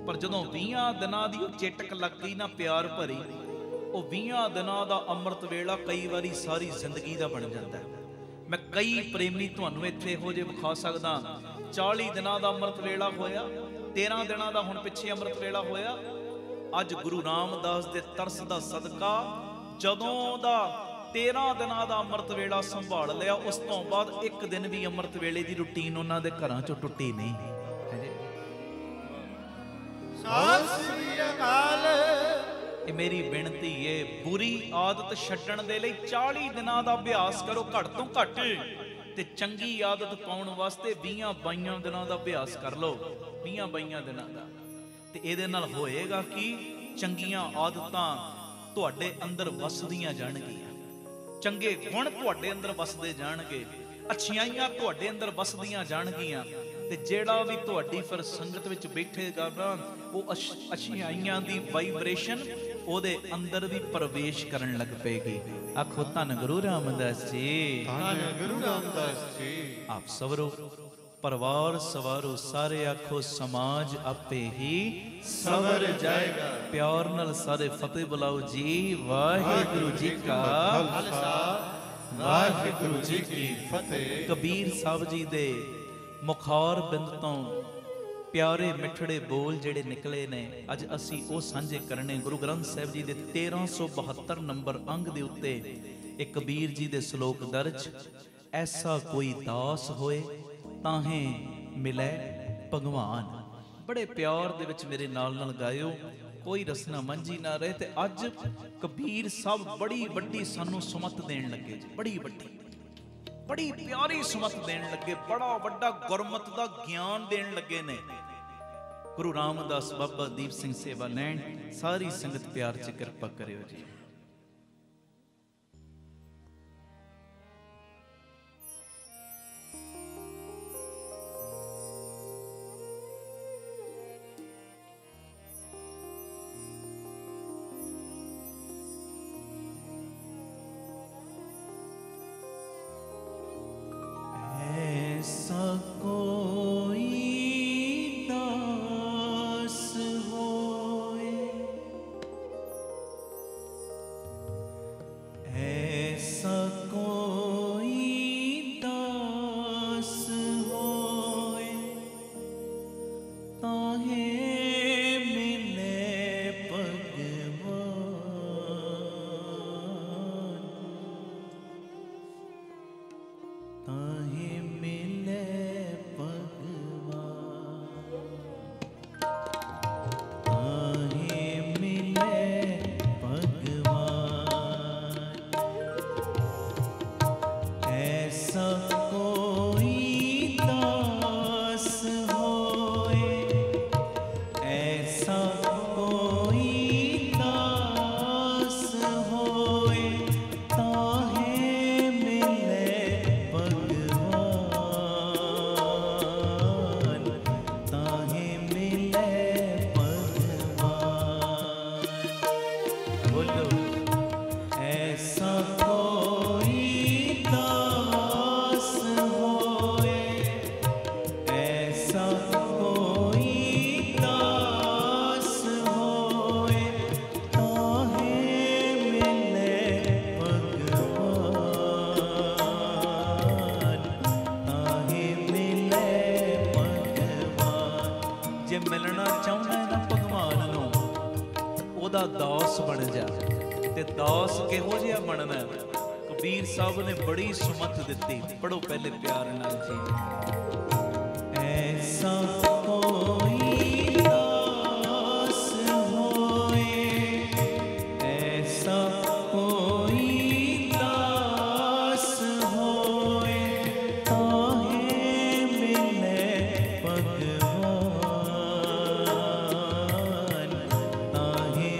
ਪਰ ਜਦੋਂ 20 ਦਿਨਾਂ ਦੀ ਉਹ ਚੇਟਕ ਲੱਗ ਗਈ ਨਾ, ਪਿਆਰ ਭਰੀ, ਉਹ 20 ਦਿਨਾਂ ਦਾ ਅੰਮ੍ਰਿਤ ਵੇਲਾ ਕਈ ਵਾਰੀ ਸਾਰੀ ਜ਼ਿੰਦਗੀ ਦਾ ਬਣ ਜਾਂਦਾ। ਮੈਂ ਕਈ ਪ੍ਰੇਮੀ ਤੁਹਾਨੂੰ ਇੱਥੇ ਇਹੋ ਜਿਹੇ ਵਿਖਾ ਸਕਦਾ, 40 ਦਿਨਾਂ ਦਾ ਅੰਮ੍ਰਿਤ ਵੇਲਾ ਹੋਇਆ, 13 ਦਿਨਾਂ ਦਾ ਹੁਣ ਪਿੱਛੇ ਅੰਮ੍ਰਿਤ ਵੇਲਾ ਹੋਇਆ। ਅੱਜ ਗੁਰੂ ਰਾਮਦਾਸ ਦੇ ਤਰਸ ਦਾ ਸਦਕਾ ਜਦੋਂ ਦਾ 13 ਦਿਨਾਂ ਦਾ ਅੰਮ੍ਰਿਤ ਵੇਲਾ ਸੰਭਾਲ ਲਿਆ, ਉਸ ਤੋਂ ਬਾਅਦ ਇੱਕ ਦਿਨ ਵੀ ਅੰਮ੍ਰਿਤ ਵੇਲੇ ਦੀ ਰੁਟੀਨ ਉਹਨਾਂ ਦੇ ਘਰਾਂ ਚੋਂ ਟੁੱਟੀ ਨਹੀਂ। ਸਤਿ ਸ੍ਰੀ ਅਕਾਲ। ਇਹ ਮੇਰੀ ਬੇਨਤੀ ਏ, ਬੁਰੀ ਆਦਤ ਛੱਡਣ ਦੇ ਲਈ 40 ਦਿਨਾਂ ਦਾ ਅਭਿਆਸ ਕਰੋ ਘੱਟ ਤੋਂ ਘੱਟ, ਤੇ ਚੰਗੀ ਆਦਤ ਪਾਉਣ ਵਾਸਤੇ 20-22 ਦਿਨਾਂ ਦਾ ਅਭਿਆਸ ਕਰ ਲਓ। 20-22 ਦਿਨਾਂ ਦਾ, ਤੇ ਇਹਦੇ ਨਾਲ ਹੋਏਗਾ ਕਿ ਚੰਗੀਆਂ ਆਦਤਾਂ ਤੁਹਾਡੇ ਅੰਦਰ ਵਸਦੀਆਂ ਜਾਣਗੀਆਂ, ਚੰਗੇ ਗੁਣ ਤੁਹਾਡੇ ਅੰਦਰ ਵਸਦੇ ਜਾਣਗੇ, ਅੱਛਾਈਆਂ ਤੁਹਾਡੇ ਅੰਦਰ ਵਸਦੀਆਂ ਜਾਣਗੀਆਂ। ਤੇ ਜਿਹੜਾ ਵੀ ਤੁਹਾਡੀ ਫਿਰ ਸੰਗਤ ਵਿੱਚ ਬੈਠੇਗਾ ਨਾ, ਉਹ ਅੱਛਾਈਆਂ ਦੀ ਵਾਈਬ੍ਰੇਸ਼ਨ ਉਹਦੇ ਅੰਦਰ ਵੀ ਪ੍ਰਵੇਸ਼ ਕਰਨ ਲੱਗ ਪਏਗੀ। ਆਖੋ ਧੰਨ ਗੁਰੂ ਰਾਮਦਾਸ ਜੀ, ਧੰਨ ਗੁਰੂ ਰਾਮਦਾਸ ਜੀ। ਆਪ ਸਵਰੋ, ਪਰਿਵਾਰ ਸਵਾਰੋ, ਸਾਰੇ ਆਖੋ ਸਮਾਜ ਆਪੇ ਹੀ ਸਵਰ ਜਾਏਗਾ। ਪਿਆਰ ਨਾਲ ਸਾਰੇ ਫਤਿਹ ਬੁਲਾਓ ਜੀ। ਵਾਹਿਗੁਰੂ ਜੀ ਕਾ ਖਾਲਸਾ, ਵਾਹਿਗੁਰੂ ਜੀ ਕੀ ਫਤਿਹ। ਕਬੀਰ ਸਾਹਿਬ ਜੀ ਦੇ ਮੁਖਾਰ ਬਿੰਦ ਤੋਂ ਪਿਆਰੇ ਮਿੱਠੜੇ ਬੋਲ ਜਿਹੜੇ ਨਿਕਲੇ ਨੇ, ਅੱਜ ਅਸੀਂ ਉਹ ਸਾਂਝੇ ਕਰਨੇ। ਗੁਰੂ ਗ੍ਰੰਥ ਸਾਹਿਬ ਜੀ ਦੇ 1372 ਨੰਬਰ ਅੰਗ ਦੇ ਉੱਤੇ ਇੱਕ ਕਬੀਰ ਜੀ ਦੇ ਸ਼ਲੋਕ ਦਰਜ, ਐਸਾ ਕੋਈ ਦਾਸ ਹੋਏ ਤਾਹੇ ਮਿਲੇ ਭਗਵਾਨ। ਬੜੇ ਪਿਆਰ ਦੇ ਵਿੱਚ ਮੇਰੇ ਨਾਲ ਗਾਇਓ, ਕੋਈ ਰਸਨਾ ਮੰਝੀ ਨਾ ਰਹੇ। ਤੇ ਅੱਜ ਕਬੀਰ ਸਾਹਿਬ ਬੜੀ ਵੱਡੀ ਸਾਨੂੰ ਸੁਮਤ ਦੇਣ ਲੱਗੇ ਜੀ, ਬੜੀ ਵੱਡੀ, ਬੜੀ ਪਿਆਰੀ ਸੁਮਤ ਦੇਣ ਲੱਗੇ, ਬੜਾ ਵੱਡਾ ਗੁਰਮਤ ਦਾ ਗਿਆਨ ਦੇਣ ਲੱਗੇ ਨੇ। ਗੁਰੂ ਰਾਮਦਾਸ ਬਾਬਾ ਦੀਪ ਸਿੰਘ ਸੇਵਾ ਲੈਣ। ਸਾਰੀ ਸੰਗਤ ਪਿਆਰ 'ਚ ਕਿਰਪਾ ਕਰਿਓ ਜੀ। ਦਾਸ ਬਣ ਜਾ। ਤੇ ਦਾਸ ਕਿਹੋ ਜਿਹਾ ਬਣਨਾ? ਕਬੀਰ ਸਾਹਿਬ ਨੇ ਬੜੀ ਸੁਮਤ ਦਿੱਤੀ। ਪੜੋ ਪਹਿਲੇ ਪਿਆਰ ਨਾਲ ਜੀ। ਐਸਾ ਕੋਈ ਦਾਸ ਹੋਏ, ਐਸਾ ਕੋਈ ਦਾਸ ਹੋਏ, ਤਾਹੇ ਮਿਲੇ ਭਗਵਾਨ, ਤਾਹੇ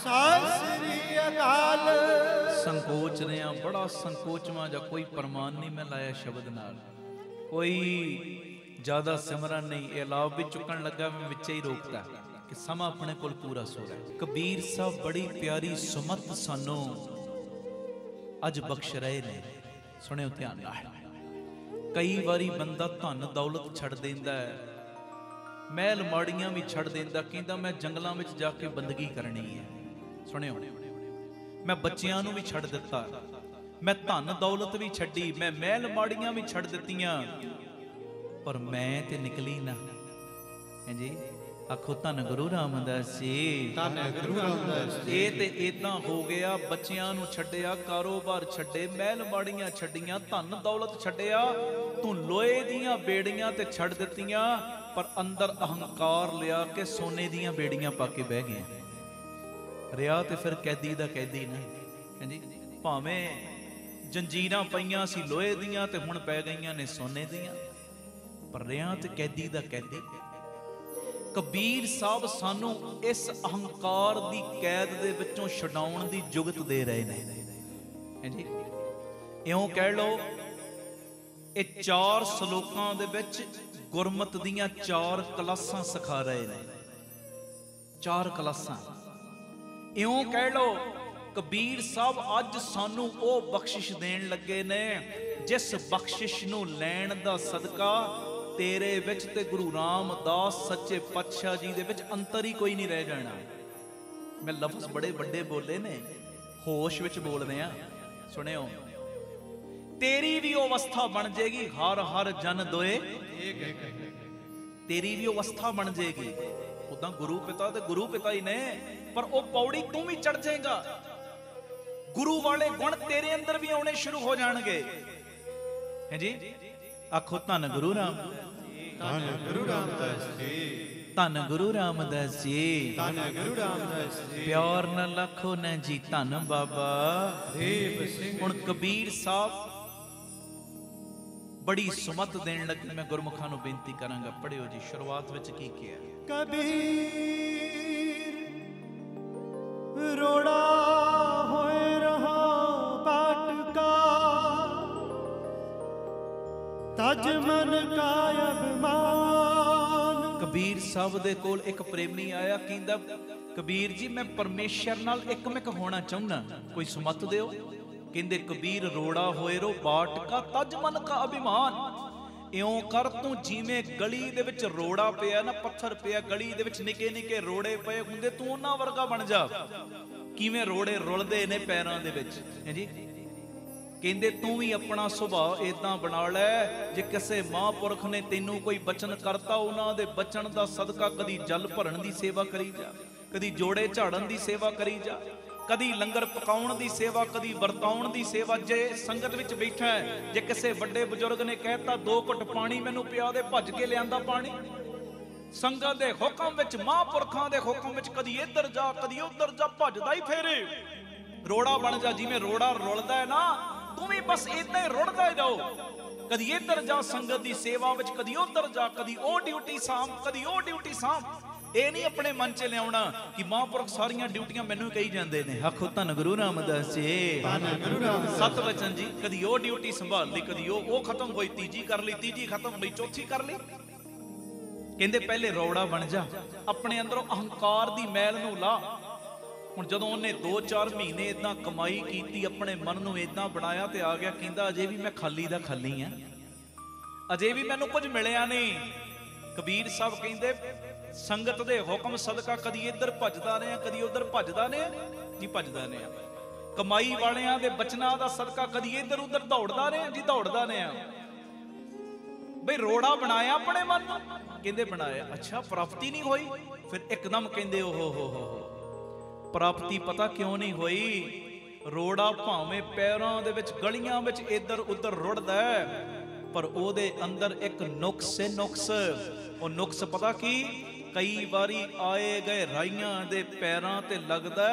ਸਤਿ ਸ੍ਰੀ ਅਕਾਲ। ਸੰਕੋਚ ਰਿਹਾ, ਬੜਾ ਸੰਕੋਚਵਾਂ ਜਾਂ ਕੋਈ ਪ੍ਰਮਾਣ ਨਹੀਂ ਮੈਂ ਲਾਇਆ ਸ਼ਬਦ ਨਾਲ, ਕੋਈ ਜ਼ਿਆਦਾ ਸਿਮਰਨ ਨਹੀਂ, ਇਹ ਲਾਭ ਵੀ ਚੁੱਕਣ ਲੱਗਾ ਮੈਂ ਵਿੱਚੇ ਹੀ ਰੋਕਤਾ ਕਿ ਸਮਾਂ ਆਪਣੇ ਕੋਲ ਪੂਰਾ ਸੋਹਣਾ। ਕਬੀਰ ਸਾਹਿਬ ਬੜੀ ਪਿਆਰੀ ਸੁਮਤ ਸਾਨੂੰ ਅੱਜ ਬਖਸ਼ ਰਹੇ ਨੇ, ਸੁਣਿਓ ਧਿਆਨ ਨਾਲ। ਕਈ ਵਾਰੀ ਬੰਦਾ ਧਨ ਦੌਲਤ ਛੱਡ ਦਿੰਦਾ ਹੈ, ਮਹਿਲ ਮਾੜੀਆਂ ਵੀ ਛੱਡ ਦਿੰਦਾ, ਕਹਿੰਦਾ ਮੈਂ ਜੰਗਲਾਂ ਵਿੱਚ ਜਾ ਕੇ ਬੰਦਗੀ ਕਰਨੀ ਹੈ। ਸੁਣਿਓ, ਮੈਂ ਬੱਚਿਆਂ ਨੂੰ ਵੀ ਛੱਡ ਦਿੱਤਾ, ਮੈਂ ਧਨ ਦੌਲਤ ਵੀ ਛੱਡੀ, ਮੈਂ ਮਹਿਲ ਮਾੜੀਆਂ ਵੀ ਛੱਡ ਦਿੱਤੀਆਂ, ਪਰ ਮੈਂ ਤੇ ਨਿਕਲੀ ਨਾ। ਹਾਂਜੀ, ਆਖੋ ਧੰਨ ਗੁਰੂ ਰਾਮਦਾਸ ਜੀ, ਧੰਨ ਗੁਰੂ ਰਾਮਦਾਸ ਜੀ। ਇਹ ਤੇ ਇਦਾਂ ਹੋ ਗਿਆ, ਬੱਚਿਆਂ ਨੂੰ ਛੱਡਿਆ, ਕਾਰੋਬਾਰ ਛੱਡੇ, ਮਹਿਲ ਮਾੜੀਆਂ ਛੱਡੀਆਂ, ਧਨ ਦੌਲਤ ਛੱਡਿਆ, ਤੂੰ ਲੋਹੇ ਦੀਆਂ ਬੇੜੀਆਂ ਤੇ ਛੱਡ ਦਿੱਤੀਆਂ, ਪਰ ਅੰਦਰ ਅਹੰਕਾਰ ਲਿਆ ਕੇ ਸੋਨੇ ਦੀਆਂ ਬੇੜੀਆਂ ਪਾ ਕੇ ਬਹਿ ਗਿਆ। ਰਿਆ ਤੇ ਫਿਰ ਕੈਦੀ ਦਾ ਕੈਦੀ ਨਾ। ਹਾਂਜੀ, ਭਾਵੇਂ ਜੰਜੀਰਾਂ ਪਈਆਂ ਸੀ ਲੋਹੇ ਦੀਆਂ ਤੇ ਹੁਣ ਪੈ ਗਈਆਂ ਨੇ ਸੋਨੇ ਦੀਆਂ, ਪਰ ਰਿਆ ਤੇ ਕੈਦੀ ਦਾ ਕੈਦੀ। ਕਬੀਰ ਸਾਹਿਬ ਸਾਨੂੰ ਇਸ ਅਹੰਕਾਰ ਦੀ ਕੈਦ ਦੇ ਵਿੱਚੋਂ ਛਡਾਉਣ ਦੀ ਜੁਗਤ ਦੇ ਰਹੇ ਨੇ। ਹਾਂਜੀ, ਇਉਂ ਕਹਿ ਲਓ, ਇਹ 4 ਸ਼ਲੋਕਾਂ ਦੇ ਵਿੱਚ ਗੁਰਮਤ ਦੀਆਂ 4 ਕਲਾਸਾਂ ਸਿਖਾ ਰਹੇ ਨੇ। 4 ਕਲਾਸਾਂ, ਇਉਂ ਕਹਿ ਲਓ ਕਬੀਰ ਸਾਹਿਬ ਅੱਜ ਸਾਨੂੰ ਉਹ ਬਖਸ਼ਿਸ਼ ਦੇਣ ਲੱਗੇ ਨੇ ਜਿਸ ਬਖਸ਼ਿਸ਼ ਨੂੰ ਲੈਣ ਦਾ ਸਦਕਾ ਤੇਰੇ ਵਿੱਚ ਤੇ ਗੁਰੂ ਰਾਮਦਾਸ ਸੱਚੇ ਪਾਤਸ਼ਾਹ ਜੀ ਦੇ ਵਿੱਚ ਅੰਤਰ ਹੀ ਕੋਈ ਨਹੀਂ ਰਹਿ ਜਾਣਾ। ਮੈਂ ਲਫ਼ਜ਼ ਬੜੇ ਵੱਡੇ ਬੋਲੇ ਨੇ, ਹੋਸ਼ ਵਿੱਚ ਬੋਲਦੇ ਆ। ਸੁਣਿਓ, ਤੇਰੀ ਵੀ ਉਹ ਅਵਸਥਾ ਬਣ ਜਾਏਗੀ, ਹਰ ਹਰ ਜਨ ਦੋਏ, ਤੇਰੀ ਵੀ ਉਹ ਅਵਸਥਾ ਬਣ ਜਾਏਗੀ। ਉਦਾਂ ਗੁਰੂ ਪਿਤਾ ਤੇ ਗੁਰੂ ਪਿਤਾ ਹੀ ਨੇ, ਪਰ ਉਹ ਪੌੜੀ ਤੂੰ ਵੀ ਚੜ ਜਾਏਗਾ। ਗੁਰੂ ਵਾਲੇ ਗੁਣ ਤੇਰੇ ਅੰਦਰ ਵੀ ਆਉਣੇ ਸ਼ੁਰੂ ਹੋ ਜਾਣਗੇ। ਹਾਂਜੀ, ਆਖੋ ਧੰਨ ਗੁਰੂ ਰਾਮ, ਧੰਨ ਗੁਰੂ ਰਾਮਦਾਸ ਜੀ, ਧੰਨ ਗੁਰੂ ਰਾਮਦਾਸ ਜੀ, ਧੰਨ ਗੁਰੂ ਰਾਮਦਾਸ ਜੀ। ਪਿਆਰ ਨਾ ਲੱਖੋ ਨਾ ਜੀ, ਧੰਨ ਬਾਬਾ ਦੀਪ ਸਿੰਘ। ਹੁਣ ਕਬੀਰ ਸਾਹਿਬ ਬੜੀ ਸੁਮਤ ਦੇਣ ਲੱਗੇ। ਮੈਂ ਗੁਰਮੁਖਾਂ ਨੂੰ ਬੇਨਤੀ ਕਰਾਂਗਾ, ਪੜਿਓ ਜੀ। ਸ਼ੁਰੂਆਤ ਵਿੱਚ ਕੀ ਕਿਹਾ? ਕਬੀਰ ਰੋੜਾ ਹੋਏ ਰਹਾ ਬਾਟਕਾ, ਤਜ ਮਨ ਕਾ ਅਭਿਮਾਨ। ਕਬੀਰ ਸਾਹਿਬ ਦੇ ਕੋਲ ਇੱਕ ਪ੍ਰੇਮੀ ਆਇਆ, ਕਹਿੰਦਾ ਕਬੀਰ ਜੀ ਮੈਂ ਪਰਮੇਸ਼ਰ ਨਾਲ ਇੱਕਮਿਕ ਹੋਣਾ ਚਾਹੁੰਦਾ, ਕੋਈ ਸੁਮਤ ਦਿਓ। ਕਹਿੰਦੇ ਕਬੀਰ ਰੋੜਾ ਹੋਏ ਰੋ ਬਾਟਕਾ, ਤਜ ਮਨ ਕਾ ਅਭਿਮਾਨ। ਇਉਂ ਕਰ ਤੂੰ ਜਿਵੇਂ ਗਲੀ ਦੇ ਵਿੱਚ ਰੋੜਾ ਪਿਆ ਨਾ, ਪੱਥਰ ਪਿਆ ਗਲੀ ਦੇ ਵਿੱਚ, ਨਿੱਕੇ ਨਿੱਕੇ ਰੋੜੇ ਪਏ ਹੁੰਦੇ, ਤੂੰ ਉਹਨਾਂ ਵਰਗਾ ਬਣ ਜਾ। ਕਿਵੇਂ ਰੋੜੇ ਰੁਲਦੇ ਨੇ ਪੈਰਾਂ ਦੇ ਵਿੱਚ। ਹਾਂਜੀ, ਕਹਿੰਦੇ ਤੂੰ ਵੀ ਆਪਣਾ ਸੁਭਾਅ ਇਦਾਂ ਬਣਾ ਲੈ, ਜੇ ਕਿਸੇ ਮਹਾਂਪੁਰਖ ਨੇ ਤੈਨੂੰ ਕੋਈ ਬਚਨ ਕਰਤਾ, ਉਹਨਾਂ ਦੇ ਬਚਨ ਦਾ ਸਦਕਾ ਕਦੀ ਜਲ ਭਰਨ ਦੀ ਸੇਵਾ ਕਰੀ ਜਾ, ਕਦੀ ਜੋੜੇ ਝਾੜਨ ਦੀ ਸੇਵਾ ਕਰੀ ਜਾ, ਕਦੀ ਲੰਗਰ ਪਕਾਉਣ ਦੀ ਸੇਵਾ, ਕਦੀ ਵਰਤਾਉਣ ਦੀ ਸੇਵਾ। ਜੇ ਸੰਗਤ ਵਿੱਚ ਬੈਠਾ ਹੈ, ਜੇ ਕਿਸੇ ਵੱਡੇ ਬਜ਼ੁਰਗ ਨੇ ਕਹਿਤਾ 2 ਘੁੱਟ ਪਾਣੀ ਮੈਨੂੰ ਪਿਆ ਦੇ, ਭੱਜ ਕੇ ਲਿਆਂਦਾ ਪਾਣੀ। ਸੰਗਤ ਦੇ ਹੁਕਮ ਵਿੱਚ, ਮਹਾਂਪੁਰਖਾਂ ਦੇ ਹੁਕਮ ਵਿੱਚ, ਕਦੀ ਇੱਧਰ ਜਾ ਕਦੀ ਉੱਧਰ ਜਾ, ਭੱਜਦਾ ਹੀ ਫੇਰੇ। ਰੋੜਾ ਬਣ ਜਾ, ਜਿਵੇਂ ਰੋੜਾ ਰੁਲਦਾ ਹੈ ਨਾ, ਤੂੰ ਵੀ ਬਸ ਇਦਾਂ ਹੀ ਰੁੜਦਾ ਹੀ ਜਾਓ। ਕਦੀ ਇੱਧਰ ਜਾ ਸੰਗਤ ਦੀ ਸੇਵਾ ਵਿੱਚ, ਕਦੀ ਉੱਧਰ ਜਾ, ਕਦੀ ਉਹ ਡਿਊਟੀ ਸਾਂਭ, ਕਦੀ ਉਹ ਡਿਊਟੀ ਸਾਂਭ। ਇਹ ਨਹੀਂ ਆਪਣੇ ਮਨ 'ਚ ਲਿਆਉਣਾ ਕਿ ਮਹਾਂਪੁਰਖ ਸਾਰੀਆਂ ਡਿਊਟੀਆਂ ਮੈਨੂੰ ਹੀ ਕਹੀ ਜਾਂਦੇ ਨੇ। ਆਖੋ ਧੰਨ ਗੁਰੂ ਰਾਮਦਾਸ ਜੀ, ਧੰਨ ਗੁਰੂ ਰਾਮਦਾਸ। ਸਤ ਵਚਨ ਜੀ, ਕਦੀ ਉਹ ਡਿਊਟੀ ਸੰਭਾਲ ਲਈ, ਕਦੀ ਉਹ ਖਤਮ ਹੋਈ, ਤੀਜੀ ਕਰ ਲਈ, ਤੀਜੀ ਖਤਮ ਹੋਈ, ਚੌਥੀ ਕਰ ਲਈ। ਕਹਿੰਦੇ ਪਹਿਲੇ ਰੌੜਾ ਬਣ ਜਾ, ਆਪਣੇ ਅੰਦਰੋਂ ਅਹੰਕਾਰ ਦੀ ਮੈਲ ਨੂੰ ਲਾ। ਹੁਣ ਜਦੋਂ ਉਹਨੇ 2-4 ਮਹੀਨੇ ਇਦਾਂ ਕਮਾਈ ਕੀਤੀ, ਆਪਣੇ ਮਨ ਨੂੰ ਇਦਾਂ ਬਣਾਇਆ ਤੇ ਆ ਗਿਆ, ਕਹਿੰਦਾ ਅਜੇ ਵੀ ਮੈਂ ਖਾਲੀ ਦਾ ਖਾਲੀ ਆ, ਅਜੇ ਵੀ ਮੈਨੂੰ ਕੁਝ ਮਿਲਿਆ ਨਹੀਂ। ਕਬੀਰ ਸਾਹਿਬ ਕਹਿੰਦੇ ਸੰਗਤ ਦੇ ਹੁਕਮ ਸਦਕਾ ਕਦੀ ਇੱਧਰ ਭੱਜਦਾ ਰਿਹਾ, ਕਦੀ ਉੱਧਰ ਭੱਜਦਾ ਰਿਹਾ ਜੀ, ਭੱਜਦਾ ਰਿਹਾ। ਕਮਾਈ ਵਾਲਿਆਂ ਦੇ ਬਚਨਾਂ ਦਾ ਸਦਕਾ ਕਦੀ ਇੱਧਰ ਉੱਧਰ ਦੌੜਦਾ ਰਿਹਾ ਜੀ, ਦੌੜਦਾ ਰਿਹਾ। ਬਈ ਰੋੜਾ ਬਣਾਇਆ ਆਪਣੇ ਮਨ ਨੂੰ, ਕਹਿੰਦੇ ਬਣਾਇਆ। ਅੱਛਾ, ਪ੍ਰਾਪਤੀ ਨਹੀਂ ਹੋਈ? ਫਿਰ ਇੱਕਦਮ ਕਹਿੰਦੇ ਓਹੋ ਹੋ, ਪ੍ਰਾਪਤੀ ਪਤਾ ਕਿਉਂ ਨਹੀਂ ਹੋਈ? ਰੋੜਾ ਭਾਵੇਂ ਪੈਰਾਂ ਦੇ ਵਿੱਚ, ਗਲੀਆਂ ਵਿੱਚ ਇੱਧਰ ਉੱਧਰ ਰੁੜਦਾ, ਪਰ ਉਹਦੇ ਅੰਦਰ ਇੱਕ ਨੁਕਸ ਹੈ, ਨੁਕਸ। ਉਹ ਨੁਕਸ ਪਤਾ ਕੀ? ਕਈ ਵਾਰੀ ਆਏ ਗਏ ਰਾਈਆਂ ਦੇ ਪੈਰਾਂ ਤੇ ਲੱਗਦਾ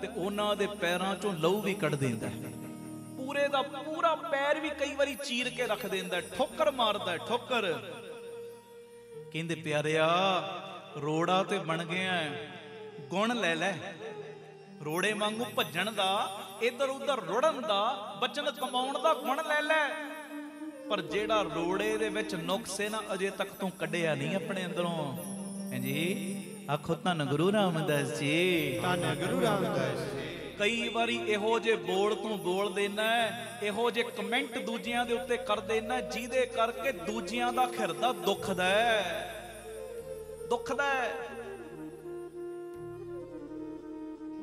ਤੇ ਉਹਨਾਂ ਦੇ ਪੈਰਾਂ ਚੋਂ ਲਹੂ ਵੀ ਕੱਢ ਦਿੰਦਾ, ਪੂਰੇ ਦਾ ਪੂਰਾ ਪੈਰ ਵੀ ਕਈ ਵਾਰੀ ਚੀਰ ਕੇ ਰੱਖ ਦਿੰਦਾ, ਠੋਕਰ ਮਾਰਦਾ, ਠੋਕਰ। ਕਹਿੰਦੇ ਪਿਆਰਿਆ, ਰੋੜਾ ਤੇ ਬਣ ਗਿਆ, ਗੁਣ ਲੈ ਲੈ। ਰੋੜੇ ਵਾਂਗੂ ਭੱਜਣ ਦਾ, ਇੱਧਰ ਉੱਧਰ ਰੁੜਨ ਦਾ, ਬਚਨ ਕਮਾਉਣ ਦਾ ਗੁਣ ਲੈ ਲੈ, ਪਰ ਜਿਹੜਾ ਰੋੜੇ ਦੇ ਵਿੱਚ ਨੁਕਸ ਹੈ ਨਾ ਅਜੇ ਤੱਕ ਤੂੰ ਕੱਢਿਆ ਨਹੀਂ ਆਪਣੇ ਅੰਦਰੋਂ। ਹਾਂਜੀ ਆਖੋ ਧੰਨ ਗੁਰੂ ਰਾਮਦਾਸ ਜੀ, ਧੰਨ ਗੁਰੂ ਰਾਮਦਾਸ ਜੀ। ਕਈ ਵਾਰੀ ਇਹੋ ਜੇ ਬੋਲ ਤੂੰ ਬੋਲ ਦੇਣਾ, ਇਹੋ ਜੇ ਕਮੈਂਟ ਦੂਜਿਆਂ ਦੇ ਉੱਤੇ ਕਰ ਦੇਣਾ ਜਿਹਦੇ ਕਰਕੇ ਦੂਜਿਆਂ ਦਾ ਹਿਰਦਾ ਦੁਖਦਾ ਹੈ, ਦੁਖਦਾ ਹੈ।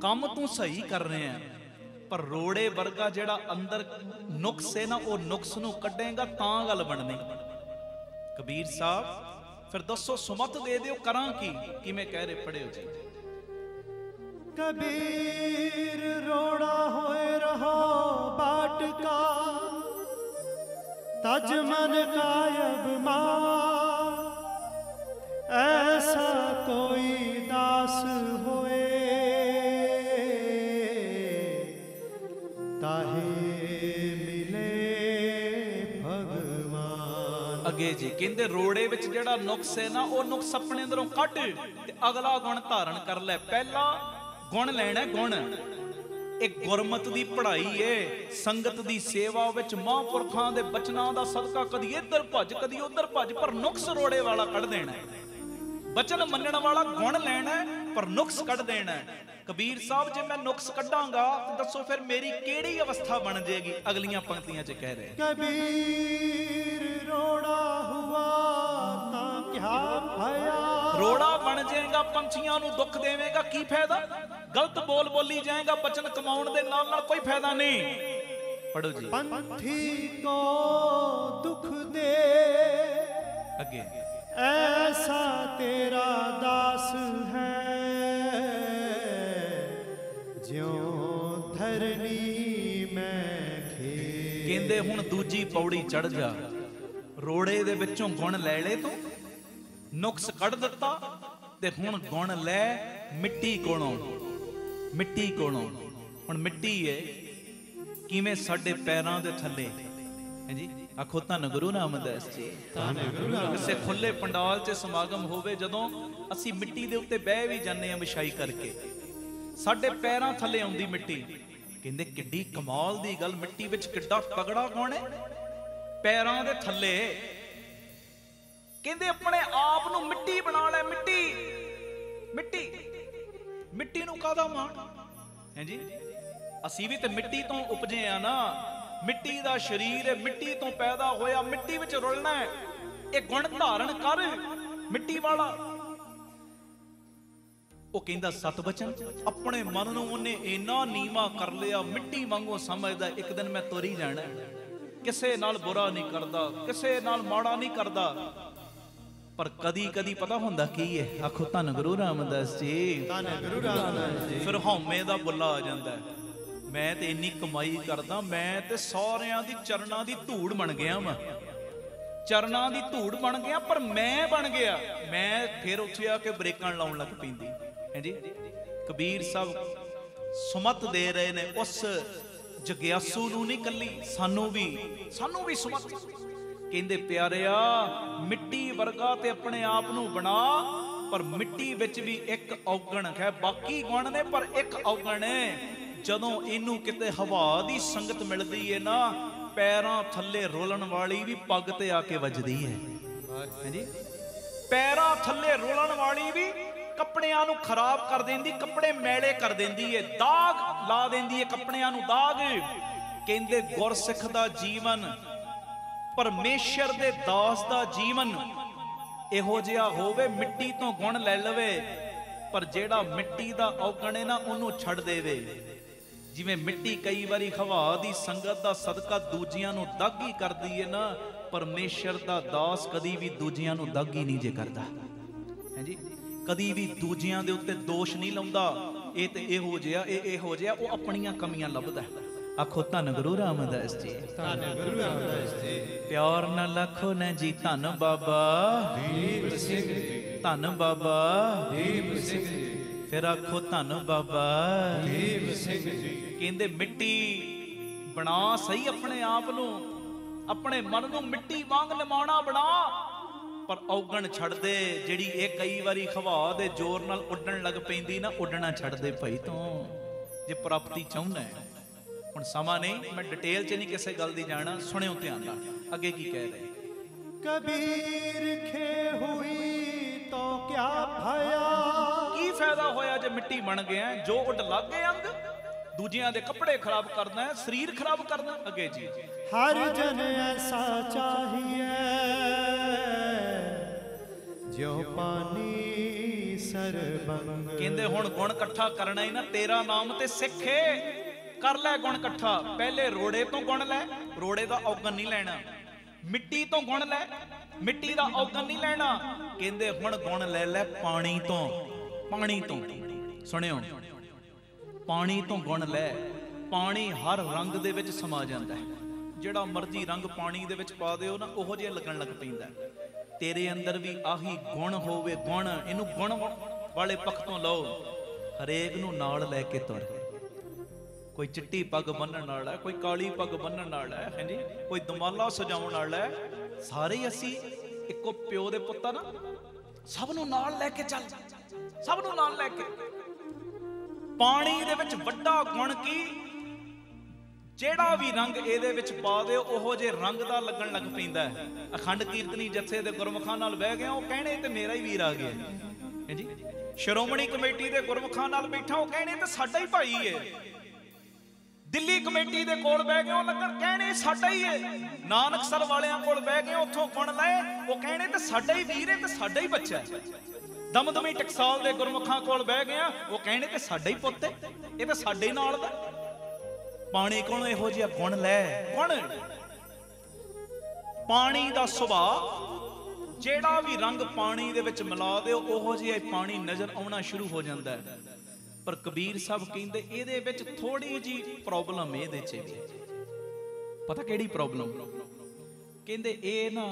ਕੰਮ ਤੂੰ ਸਹੀ ਕਰ ਰਿਹਾ ਪਰ ਰੋੜੇ ਵਰਗਾ ਜਿਹੜਾ ਅੰਦਰ ਨੁਕਸ ਹੈ ਨਾ, ਉਹ ਨੁਕਸ ਨੂੰ ਕੱਢੇਗਾ ਤਾਂ ਗੱਲ ਬਣਨੀ। ਕਬੀਰ ਸਾਹਿਬ ਫਿਰ ਦੱਸੋ ਸੁਮਤ ਦੇ ਦਿਓ ਕਰਾਂ ਕੀ, ਕਿਵੇਂ ਕਹਿ ਰਹੇ ਪੜਿਓ ਜੀ। कबीर रोड़ा होए रहो बाट का, तज मन कायब मान, ऐसा कोई दास होए, ताहे मिले भगवान। ਅੱਗੇ ਜੀ ਕਹਿੰਦੇ ਰੋੜੇ ਵਿੱਚ ਜਿਹੜਾ ਨੁਕਸ ਹੈ ਨਾ, ਉਹ ਨੁਕਸ ਆਪਣੇ ਅੰਦਰੋਂ ਕੱਢ ਤੇ ਅਗਲਾ ਗੁਣ ਧਾਰਨ ਕਰ ਲੈ। ਪਹਿਲਾ ਗੁਣ ਲੈਣਾ ਗੁਣ, ਇਹ ਗੁਰਮਤ ਦੀ ਪੜ੍ਹਾਈ ਏ, ਸੰਗਤ ਦੀ ਸੇਵਾ ਵਿੱਚ ਮਹਾਂਪੁਰਖਾਂ ਦੇ ਬਚਨਾਂ ਦਾ ਸਦਕਾ ਕਦੀ ਇੱਧਰ ਭੱਜ ਕਦੀ ਉੱਧਰ ਭੱਜ, ਪਰ ਨੁਕਸ ਰੋੜੇ ਵਾਲਾ ਕੱਢ ਦੇਣਾ। ਬਚਨ ਮੰਨਣ ਵਾਲਾ ਗੁਣ ਲੈਣਾ ਪਰ ਨੁਕਸ ਕੱਢ ਦੇਣਾ। ਕਬੀਰ ਸਾਹਿਬ ਜੇ ਮੈਂ ਨੁਕਸ ਕੱਢਾਂਗਾ ਤੇ ਦੱਸੋ ਫਿਰ ਮੇਰੀ ਕਿਹੜੀ ਅਵਸਥਾ ਬਣ ਜਾਏਗੀ। ਅਗਲੀਆਂ ਪੰਕਤੀਆਂ 'ਚ ਕਹਿ ਰਹੇ कबीर रोड़ा हुआ ता क्या भया, ਰੋੜਾ ਬਣ ਜਾਏਗਾ, ਪੰਛੀਆਂ ਨੂੰ ਦੁੱਖ ਦੇਵੇਗਾ, ਕੀ ਫਾਇਦਾ। ਗਲਤ ਬੋਲ ਬੋਲੀ ਜਾਏਗਾ, ਬਚਨ ਕਮਾਉਣ ਦੇ ਨਾਲ ਨਾਲ ਕੋਈ ਫਾਇਦਾ ਨਹੀਂ। ਪੜੋ ਜੀ। पंथी को दुख दे, ਅੱਗੇ ऐसा तेरा दास है, ज्यों धरनी में खेत। ਕਹਿੰਦੇ ਹੁਣ ਦੂਜੀ ਪੌੜੀ ਚੜ ਜਾ, ਰੋੜੇ ਦੇ ਵਿੱਚੋਂ ਗੁਣ ਲੈ ਲੈ ਤੂੰ, ਨੁਕਸ ਕੱਢ ਦਿੱਤਾ ਤੇ ਹੁਣ ਗੁਣ ਲੈ ਮਿੱਟੀ ਕੋਲੋਂ। ਮਿੱਟੀ ਕੋਲੋਂ ਹੁਣ ਮਿੱਟੀ ਏ ਕਿਵੇਂ ਸਾਡੇ ਪੈਰਾਂ ਦੇ ਥੱਲੇ। ਹਾਂਜੀ ਆਖੋ ਧੰਨ ਗੁਰੂ ਰਾਮਦਾਸ ਜੀ। ਧੰਨ ਗੁਰੂ ਰਾਮਦਾਸ। ਕਿਸੇ ਖੁੱਲੇ ਪੰਡਾਲ 'ਚ ਸਮਾਗਮ ਹੋਵੇ, ਜਦੋਂ ਅਸੀਂ ਮਿੱਟੀ ਦੇ ਉੱਤੇ ਬਹਿ ਵੀ ਜਾਂਦੇ ਹਾਂ ਵਿਛਾਈ ਕਰਕੇ, ਸਾਡੇ ਪੈਰਾਂ ਥੱਲੇ ਆਉਂਦੀ ਮਿੱਟੀ। ਕਹਿੰਦੇ ਕਿੱਡੀ ਕਮਾਲ ਦੀ ਗੱਲ, ਮਿੱਟੀ ਵਿੱਚ ਕਿੱਡਾ ਤਗੜਾ ਗੁਣ ਹੈ ਪੈਰਾਂ ਦੇ ਥੱਲੇ। ਕਹਿੰਦੇ ਆਪਣੇ ਆਪ ਨੂੰ ਮਿੱਟੀ ਬਣਾ ਲੈ। ਮਿੱਟੀ ਮਿੱਟੀ ਮਿੱਟੀ ਨੂੰ ਕਾਹਦਾ ਮਾਣ ਹੈ ਜੀ। ਅਸੀਂ ਵੀ ਤੇ ਮਿੱਟੀ ਤੋਂ ਉਪਜੇ ਆ ਨਾ, ਮਿੱਟੀ ਦਾ ਸਰੀਰ ਹੈ, ਮਿੱਟੀ ਤੋਂ ਪੈਦਾ ਹੋਇਆ, ਮਿੱਟੀ ਵਿੱਚ ਰੁਲਣਾ ਹੈ। ਇਹ ਗੁਣ ਧਾਰਨ ਕਰ ਮਿੱਟੀ ਵਾਲਾ। ਉਹ ਕਹਿੰਦਾ ਸਤ ਬਚਨ, ਆਪਣੇ ਮਨ ਨੂੰ ਉਹਨੇ ਇੰਨਾ ਨੀਵਾਂ ਕਰ ਲਿਆ, ਮਿੱਟੀ ਵਾਂਗੂ ਸਮਝਦਾ ਇੱਕ ਦਿਨ ਮੈਂ ਤੁਰ ਹੀ ਜਾਣਾ, ਕਿਸੇ ਨਾਲ ਬੁਰਾ ਨਹੀਂ ਕਰਦਾ, ਕਿਸੇ ਨਾਲ ਮਾੜਾ ਨਹੀਂ ਕਰਦਾ। ਪਰ ਕਦੀ ਕਦੀ ਪਤਾ ਹੁੰਦਾ ਕੀ ਹੈ। ਆਖੋ ਧੰਨ ਗੁਰੂ ਰਾਮਦਾਸ ਜੀ। ਧੰਨ ਗੁਰੂ ਰਾਮਦਾਸ ਜੀ। ਫਿਰ ਹਉਮੈ ਦਾ ਬੁੱਲਾ ਆ ਜਾਂਦਾ, ਮੈਂ ਤੇ ਇੰਨੀ ਕਮਾਈ ਕਰਦਾ, ਮੈਂ ਤੇ ਸਾਰਿਆਂ ਦੀ ਚਰਨਾਂ ਦੀ ਧੂੜ ਬਣ ਗਿਆ ਵਾਂ, ਚਰਨਾਂ ਦੀ ਧੂੜ ਬਣ ਗਿਆ, ਪਰ ਮੈਂ ਬਣ ਗਿਆ। ਮੈਂ ਫਿਰ ਉੱਥੇ ਆ ਕੇ ਬ੍ਰੇਕਾਂ ਲਾਉਣ ਲੱਗ ਪੈਂਦੀ ਹੈ ਜੀ। ਕਬੀਰ ਸਾਹਿਬ ਸੁਮਤ ਦੇ ਰਹੇ ਨੇ ਉਸ ਜਗਿਆਸੂ ਨੂੰ ਨਹੀਂ ਕੱਲੀ, ਸਾਨੂੰ ਵੀ ਸੁਮਤ। ਕਹਿੰਦੇ ਪਿਆਰਿਆ ਮਿੱਟੀ ਵਰਗਾ ਤੇ ਆਪਣੇ ਆਪ ਨੂੰ ਬਣਾ, ਪਰ ਮਿੱਟੀ ਵਿੱਚ ਵੀ ਇੱਕ ਔਗਣ ਹੈ। ਬਾਕੀ ਗੁਣ ਨੇ ਪਰ ਇੱਕ ਔਗਣ ਹੈ। ਜਦੋਂ ਇਹਨੂੰ ਕਿਤੇ ਹਵਾ ਦੀ ਸੰਗਤ ਮਿਲਦੀ ਹੈ ਨਾ, ਪੈਰਾਂ ਥੱਲੇ ਰੋਲਣ ਵਾਲੀ ਵੀ ਪੱਗ ਤੇ ਆ ਕੇ ਵੱਜਦੀ ਹੈ। ਹਾਂਜੀ ਪੈਰਾਂ ਥੱਲੇ ਰੋਲਣ ਵਾਲੀ ਵੀ ਕੱਪੜਿਆਂ ਨੂੰ ਖਰਾਬ ਕਰ ਦਿੰਦੀ, ਕੱਪੜੇ ਮੈਲੇ ਕਰ ਦਿੰਦੀ ਹੈ, ਦਾਗ ਲਾ ਦਿੰਦੀ ਹੈ ਕੱਪੜਿਆਂ ਨੂੰ, ਦਾਗ। ਕਹਿੰਦੇ ਗੁਰਸਿੱਖ ਦਾ ਜੀਵਨ, ਪਰਮੇਸ਼ਰ ਦੇ ਦਾਸ ਦਾ ਜੀਵਨ ਇਹੋ ਜਿਹਾ ਹੋਵੇ, ਮਿੱਟੀ ਤੋਂ ਗੁਣ ਲੈ ਲਵੇ, ਪਰ ਜਿਹੜਾ ਮਿੱਟੀ ਦਾ ਔਗਣ ਹੈ ਨਾ ਉਹਨੂੰ ਛੱਡ ਦੇਵੇ। ਜਿਵੇਂ ਮਿੱਟੀ ਕਈ ਵਾਰੀ ਹਵਾ ਦੀ ਸੰਗਤ ਦਾ ਸਦਕਾ ਦੂਜਿਆਂ ਨੂੰ ਦਾਗੀ ਕਰਦੀ ਹੈ ਨਾ, ਪਰਮੇਸ਼ਰ ਦਾ ਦਾਸ ਕਦੀ ਵੀ ਦੂਜਿਆਂ ਨੂੰ ਦਾਗੀ ਨਹੀਂ ਜੇ ਕਰਦਾ ਹੈ ਜੀ। ਕਦੀ ਵੀ ਦੂਜਿਆਂ ਦੇ ਉੱਤੇ ਦੋਸ਼ ਨਹੀਂ ਲਾਉਂਦਾ। ਇਹ ਤੇ ਇਹੋ ਜਿਹਾ, ਇਹ ਇਹੋ ਜਿਹਾ, ਉਹ ਆਪਣੀਆਂ ਕਮੀਆਂ ਲੱਭਦਾ। ਆਖੋ ਧੰਨ ਗੁਰੂ ਰਾਮਦਾਸ ਜੀ। ਧੰਨ ਗੁਰੂ ਰਾਮਦਾਸ ਜੀ। ਪਿਆਰ ਨਾਲ ਲੱਖੋ ਨਾ ਜੀ ਧੰਨ ਬਾਬਾ ਦੀਪ ਸਿੰਘ ਜੀ। ਧੰਨ ਬਾਬਾ ਦੀਪ ਸਿੰਘ ਜੀ। ਫਿਰ ਆਖੋ ਧੰਨ ਬਾਬਾ ਦੀਪ ਸਿੰਘ ਜੀ। ਕਹਿੰਦੇ ਮਿੱਟੀ ਬਣਾ ਸਹੀ ਆਪਣੇ ਆਪ ਨੂੰ, ਆਪਣੇ ਮਨ ਨੂੰ ਮਿੱਟੀ ਵਾਂਗ ਨਿਮਾਣਾ ਬਣਾ, ਪਰ ਔਗਣ ਛੱਡ ਦੇ। ਜਿਹੜੀ ਇਹ ਕਈ ਵਾਰੀ ਹਵਾ ਦੇ ਜ਼ੋਰ ਨਾਲ ਉੱਡਣ ਲੱਗ ਪੈਂਦੀ ਨਾ, ਉੱਡਣਾ ਛੱਡ ਦੇ ਭਾਈ ਤੂੰ। ਜੇ ਪ੍ਰਾਪਤੀ ਚਾਹੁੰਦਾ ਹੈ। ਹੁਣ ਸਮਾਂ ਨਹੀਂ, ਮੈਂ ਡਿਟੇਲ 'ਚ ਨਹੀਂ ਕਿਸੇ ਗੱਲ ਦੀ ਜਾਣਾ, ਸੁਣਿਓ ਧਿਆਨ ਨਾਲ ਅੱਗੇ ਕੀ ਕਹਿ ਰਹੇ। कबीर खे हुई तो क्या भया, ਕੀ ਫਾਇਦਾ ਹੋਇਆ ਜੇ ਮਿੱਟੀ ਬਣ ਗਿਆ, ਜੋ ਉੱਡ ਲੱਗ ਗਏ ਅੰਗ, ਦੂਜਿਆਂ ਦੇ ਕੱਪੜੇ ਖਰਾਬ ਕਰਨਾ, ਸਰੀਰ ਖਰਾਬ ਕਰਨਾ। ਅੱਗੇ ਜੀ, हर जन ऐसा चाहिए जो पानी सरबंग। ਕਹਿੰਦੇ ਹੁਣ ਗੁਣ ਇਕੱਠਾ ਕਰਨਾ ਹੀ ਨਾ, ਤੇਰਾ ਨਾਮ ਤੇ ਸਿੱਖੇ ਕਰ ਲੈ ਗੁਣ ਇਕੱਠਾ। ਪਹਿਲੇ ਰੋੜੇ ਤੋਂ ਗੁਣ ਲੈ, ਰੋੜੇ ਦਾ ਔਗਣ ਨਹੀਂ ਲੈਣਾ। ਮਿੱਟੀ ਤੋਂ ਗੁਣ ਲੈ, ਮਿੱਟੀ ਦਾ ਔਗਣ ਨਹੀਂ ਲੈਣਾ। ਕਹਿੰਦੇ ਹੁਣ ਗੁਣ ਲੈ ਲੈ ਪਾਣੀ ਤੋਂ, ਪਾਣੀ ਤੋਂ। ਸੁਣਿਓ, ਪਾਣੀ ਤੋਂ ਗੁਣ ਲੈ। ਪਾਣੀ ਹਰ ਰੰਗ ਦੇ ਵਿੱਚ ਸਮਾ ਜਾਂਦਾ ਹੈ। ਜਿਹੜਾ ਮਰਜ਼ੀ ਰੰਗ ਪਾਣੀ ਦੇ ਵਿੱਚ ਪਾ ਦਿਓ ਨਾ, ਉਹੋ ਜਿਹਾ ਲੱਗਣ ਲੱਗ ਪੈਂਦਾ। ਤੇਰੇ ਅੰਦਰ ਵੀ ਆਹੀ ਗੁਣ ਹੋਵੇ, ਗੁਣ। ਇਹਨੂੰ ਗੁਣ ਵਾਲੇ ਪੱਖ ਤੋਂ ਲਓ। ਹਰੇਕ ਨੂੰ ਨਾਲ ਲੈ ਕੇ ਤੁਰ। ਕੋਈ ਚਿੱਟੀ ਪੱਗ ਬੰਨਣ ਵਾਲਾ ਹੈ, ਕੋਈ ਕਾਲੀ ਪੱਗ ਬੰਨਣ ਵਾਲਾ ਹੈ, ਹਾਂਜੀ, ਕੋਈ ਦਮਾਲਾ ਸਜਾਉਣ ਵਾਲਾ ਹੈ। ਸਾਰੇ ਹੀ ਅਸੀਂ ਇੱਕੋ ਪਿਓ ਦੇ ਪੁੱਤ ਆ ਨਾ। ਸਭ ਨੂੰ ਨਾਲ ਲੈ ਕੇ ਚੱਲ, ਸਭ ਨੂੰ ਨਾਲ ਲੈ ਕੇ। ਪਾਣੀ ਦੇ ਵਿੱਚ ਵੱਡਾ ਗੁਣ ਕੀ, ਜਿਹੜਾ ਵੀ ਰੰਗ ਇਹਦੇ ਵਿੱਚ ਪਾ ਦਿਓ ਉਹੋ ਜੇ ਰੰਗ ਦਾ ਲੱਗਣ ਲੱਗ ਪੈਂਦਾ ਹੈ। ਅਖੰਡ ਕੀਰਤਨੀ ਜਥੇ ਦੇ ਗੁਰਮੁਖਾਂ ਨਾਲ ਬਹਿ ਗਿਆ, ਉਹ ਕਹਿਣੇ ਤੇ ਮੇਰਾ ਹੀ ਵੀਰ ਆ ਗਿਆ, ਹਾਂਜੀ। ਸ਼੍ਰੋਮਣੀ ਕਮੇਟੀ ਦੇ ਗੁਰਮੁਖਾਂ ਨਾਲ ਬੈਠਾ, ਉਹ ਕਹਿਣੇ ਤੇ ਸਾਡਾ ਹੀ ਭਾਈ ਹੈ। ਦਿੱਲੀ ਕਮੇਟੀ ਦੇ ਕੋਲ ਬਹਿ ਗਏ, ਉਹ ਲੱਗਣ ਕਹਿਣੇ ਸਾਡਾ ਹੀ ਹੈ। ਨਾਨਕਸਰ ਵਾਲਿਆਂ ਕੋਲ ਬਹਿ ਗਏ, ਉੱਥੋਂ ਗੁਣ ਲਏ, ਉਹ ਕਹਿਣੇ ਤੇ ਸਾਡਾ ਹੀ ਵੀਰ ਹੈ ਤੇ ਸਾਡਾ ਹੀ ਬੱਚਾ ਹੈ। ਦਮਦਮੀ ਟਕਸਾਲ ਦੇ ਗੁਰਮੁਖਾਂ ਕੋਲ ਬਹਿ ਗਿਆ, ਉਹ ਕਹਿਣੇ ਤੇ ਸਾਡਾ ਹੀ ਪੁੱਤ ਹੈ, ਇਹ ਤਾਂ ਸਾਡੇ ਨਾਲ ਦਾ। ਪਾਣੀ ਕੋਲੋਂ ਇਹੋ ਜਿਹਾ ਗੁਣ ਲੈ, ਗੁਣ। ਪਾਣੀ ਦਾ ਸੁਭਾਅ, ਜਿਹੜਾ ਵੀ ਰੰਗ ਪਾਣੀ ਦੇ ਵਿੱਚ ਮਿਲਾ ਦਿਓ ਉਹੋ ਜਿਹਾ ਪਾਣੀ ਨਜ਼ਰ ਆਉਣਾ ਸ਼ੁਰੂ ਹੋ ਜਾਂਦਾ ਹੈ। ਪਰ ਕਬੀਰ ਸਾਹਿਬ ਕਹਿੰਦੇ ਇਹਦੇ ਵਿੱਚ ਥੋੜੀ ਜੀ ਪ੍ਰੋਬਲਮ, ਇਹਦੇ 'ਚ ਪਤਾ ਕਿਹੜੀ ਪ੍ਰੋਬਲਮ? ਕਹਿੰਦੇ ਇਹ ਨਾ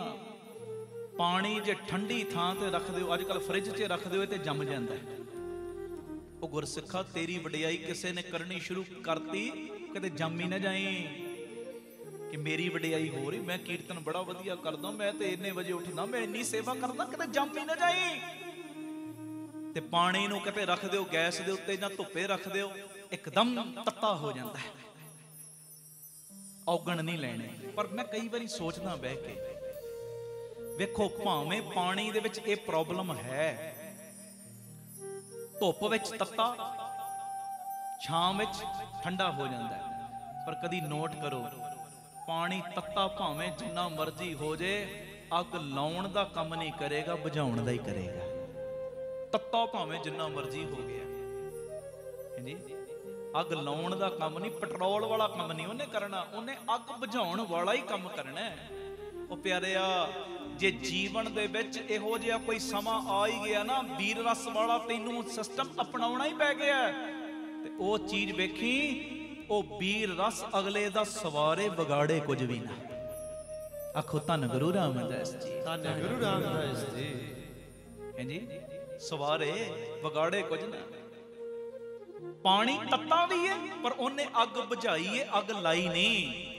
ਪਾਣੀ ਜੇ ਠੰਡੀ ਥਾਂ ਤੇ ਰੱਖ ਦਿਓ, ਅੱਜ ਕੱਲ ਫ੍ਰਿਜ 'ਚ ਰੱਖ ਦਿਓ ਤੇ ਜੰਮ ਜਾਂਦਾ। ਉਹ ਗੁਰਸਿੱਖਾ, ਤੇਰੀ ਵਡਿਆਈ ਕਿਸੇ ਨੇ ਕਰਨੀ ਸ਼ੁਰੂ ਕਰਤੀ, ਕਿਤੇ ਜੰਮ ਹੀ ਨਾ ਜਾਈ ਕਿ ਮੇਰੀ ਵਡਿਆਈ ਹੋ ਰਹੀ, ਮੈਂ ਕੀਰਤਨ ਬੜਾ ਵਧੀਆ ਕਰਦਾ, ਮੈਂ ਤੇ ਇੰਨੇ ਵਜੇ ਉੱਠਦਾ, ਮੈਂ ਇੰਨੀ ਸੇਵਾ ਕਰਦਾ, ਕਿਤੇ ਜੰਮ ਹੀ ਨਾ ਜਾਈ। ਤੇ ਪਾਣੀ ਨੂੰ ਕਿਤੇ ਰੱਖ ਦਿਓ ਗੈਸ ਦੇ ਉੱਤੇ ਜਾਂ ਧੁੱਪੇ ਰੱਖ ਦਿਓ, ਇੱਕਦਮ ਤੱਤਾ ਹੋ ਜਾਂਦਾ ਹੈ। ਔਗਣ ਨਹੀਂ ਲੈਣੇ। ਪਰ ਮੈਂ ਕਈ ਵਾਰੀ ਸੋਚਦਾ ਬਹਿ ਕੇ, ਵੇਖੋ ਭਾਵੇਂ ਪਾਣੀ ਦੇ ਵਿੱਚ ਇਹ ਪ੍ਰੋਬਲਮ ਹੈ, ਧੁੱਪ ਵਿੱਚ ਤੱਤਾ, ਛਾਂ ਵਿੱਚ ਠੰਡਾ ਹੋ ਜਾਂਦਾ ਹੈ। ਪਰ ਕਦੀ ਨੋਟ ਕਰੋ, ਪਾਣੀ ਤੱਤਾ ਭਾਵੇਂ ਜਿੰਨਾ ਮਰਜ਼ੀ ਹੋ ਜੇ, ਅੱਗ ਲਾਉਣ ਦਾ ਕੰਮ ਨਹੀਂ ਕਰੇਗਾ, ਬੁਝਾਉਣ ਦਾ ਹੀ ਕਰੇਗਾ। ਤੱਤਾ ਭਾਵੇਂ ਜਿੰਨਾ ਮਰਜ਼ੀ ਹੋ ਗਿਆ, ਹਾਂਜੀ, ਅੱਗ ਲਾਉਣ ਦਾ ਕੰਮ ਨਹੀਂ, ਪੈਟਰੋਲ ਵਾਲਾ ਕੰਮ ਨਹੀਂ ਉਹਨੇ ਕਰਨਾ, ਉਹਨੇ ਅੱਗ ਬੁਝਾਉਣ ਵਾਲਾ ਹੀ ਕੰਮ ਕਰਨਾ। ਉਹ ਪਿਆਰਿਆ, ਜੇ ਜੀਵਨ ਦੇ ਵਿੱਚ ਇਹੋ ਜਿਹਾ ਕੋਈ ਸਮਾਂ ਆ ਹੀ ਗਿਆ ਨਾ, ਵੀਰ ਰਸ ਵਾਲਾ ਤੈਨੂੰ ਸਿਸਟਮ ਅਪਣਾਉਣਾ ਹੀ ਪੈ ਗਿਆ, ਤੇ ਉਹ ਚੀਜ਼ ਵੇਖੀ, ਉਹ ਵੀਰ ਰਸ ਅਗਲੇ ਦਾ ਸਵਾਰੇ ਵਿਗਾੜੇ ਕੁਝ ਵੀ ਨਾ। ਆਖੋ ਧੰਨ ਗੁਰੂ ਰਾਮਦਾਸ ਜੀ, ਧੰਨ ਗੁਰੂ ਰਾਮਦਾਸ ਜੀ, ਹਾਂਜੀ, ਸਵਾਰੇ ਵਿਗਾੜੇ ਕੁਝ ਨਾ। ਪਾਣੀ ਤੱਤਾ ਵੀ ਹੈ, ਪਰ ਉਹਨੇ ਅੱਗ ਬੁਝਾਈ ਹੈ, ਅੱਗ ਲਾਈ ਨਹੀਂ।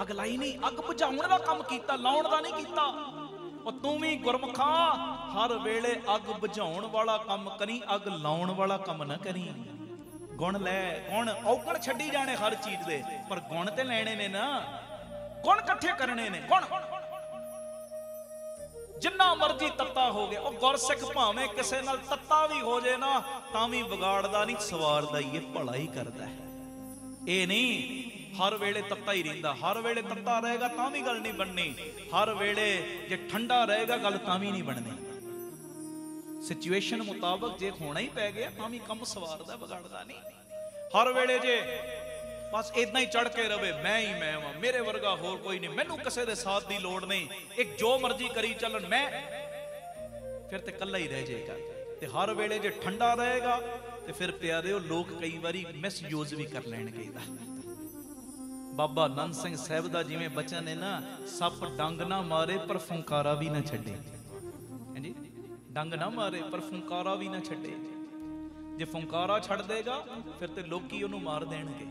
ਅੱਗ ਲਾਈ ਨਹੀਂ, ਅੱਗ ਬੁਝਾਉਣ ਦਾ ਕੰਮ ਕੀਤਾ, ਲਾਉਣ ਦਾ ਨਹੀਂ ਕੀਤਾ। ਉਹ ਤੂੰ ਵੀ ਗੁਰਮੁਖਾ ਹਰ ਵੇਲੇ ਅੱਗ ਬੁਝਾਉਣ ਵਾਲਾ ਕੰਮ ਕਰੀ, ਅੱਗ ਲਾਉਣ ਵਾਲਾ ਕੰਮ ਨਾ ਕਰੀ। ਗੁਣ ਲੈ, ਗੁਣ। ਔਗਣ ਛੱਡੀ ਜਾਣੇ ਹਰ ਚੀਜ਼ ਦੇ, ਪਰ ਗੁਣ ਤੇ ਲੈਣੇ ਨੇ ਨਾ, ਗੁਣ ਇਕੱਠੇ ਕਰਨੇ ਨੇ। ਗੁਣ ਜਿੰਨਾ ਮਰਜ਼ੀ ਤੱਤਾ ਹੋ ਗਿਆ, ਉਹ ਗੁਰਸਿੱਖ ਭਾਵੇਂ ਕਿਸੇ ਨਾਲ ਤੱਤਾ ਵੀ ਹੋ ਜੇ ਨਾ, ਤਾਂ ਵੀ ਵਿਗਾੜਦਾ ਨਹੀਂ, ਸਵਾਰਦਾ ਹੀ ਹੈ, ਭਲਾ ਹੀ ਕਰਦਾ ਹੈ। ਇਹ ਨਹੀਂ ਹਰ ਵੇਲੇ ਤੱਤਾ ਹੀ ਰਹਿੰਦਾ। ਹਰ ਵੇਲੇ ਤੱਤਾ ਰਹੇਗਾ ਤਾਂ ਵੀ ਗੱਲ ਨਹੀਂ ਬਣਨੀ, ਹਰ ਵੇਲੇ ਜੇ ਠੰਡਾ ਰਹੇਗਾ ਗੱਲ ਤਾਂ ਵੀ ਨਹੀਂ ਬਣਨੀ। ਸਿਚੁਏਸ਼ਨ ਮੁਤਾਬਕ ਜੇ ਹੋਣਾ ਹੀ ਪੈ ਗਿਆ ਤਾਂ ਵੀ ਕੰਮ ਸਵਾਰਦਾ, ਵਿਗਾੜਦਾ ਨਹੀਂ। ਹਰ ਵੇਲੇ ਜੇ ਬਸ ਇਦਾਂ ਹੀ ਚੜ ਕੇ ਰਵੇ, ਮੈਂ ਹੀ ਮੈਂ ਵਾਂ, ਮੇਰੇ ਵਰਗਾ ਹੋਰ ਕੋਈ ਨਹੀਂ, ਮੈਨੂੰ ਕਿਸੇ ਦੇ ਸਾਥ ਦੀ ਲੋੜ ਨਹੀਂ, ਇੱਕ ਜੋ ਮਰਜ਼ੀ ਕਰੀ ਚੱਲਣ, ਮੈਂ, ਫਿਰ ਤੇ ਇਕੱਲਾ ਹੀ ਰਹਿ ਜਾਏਗਾ। ਤੇ ਹਰ ਵੇਲੇ ਜੇ ਠੰਡਾ ਰਹੇਗਾ ਤੇ ਫਿਰ ਪਿਆਰਿਓ ਲੋਕ ਕਈ ਵਾਰੀ ਮਿਸਯੂਜ਼ ਵੀ ਕਰ ਲੈਣਗੇ ਇਹਦਾ। ਬਾਬਾ ਨੰਦ ਸਿੰਘ ਸਾਹਿਬ ਦਾ ਜਿਵੇਂ ਬਚਨ ਹੈ ਨਾ, ਸੱਪ ਡੰਗ ਨਾ ਮਾਰੇ ਪਰ ਫੁੰਕਾਰਾ ਵੀ ਨਾ ਛੱਡੇ। ਹਾਂਜੀ, ਡੰਗ ਨਾ ਮਾਰੇ ਪਰ ਫੁੰਕਾਰਾ ਵੀ ਨਾ ਛੱਡੇ। ਜੇ ਫੁੰਕਾਰਾ ਛੱਡ ਦੇਗਾ ਫਿਰ ਤੇ ਲੋਕੀ ਉਹਨੂੰ ਮਾਰ ਦੇਣਗੇ।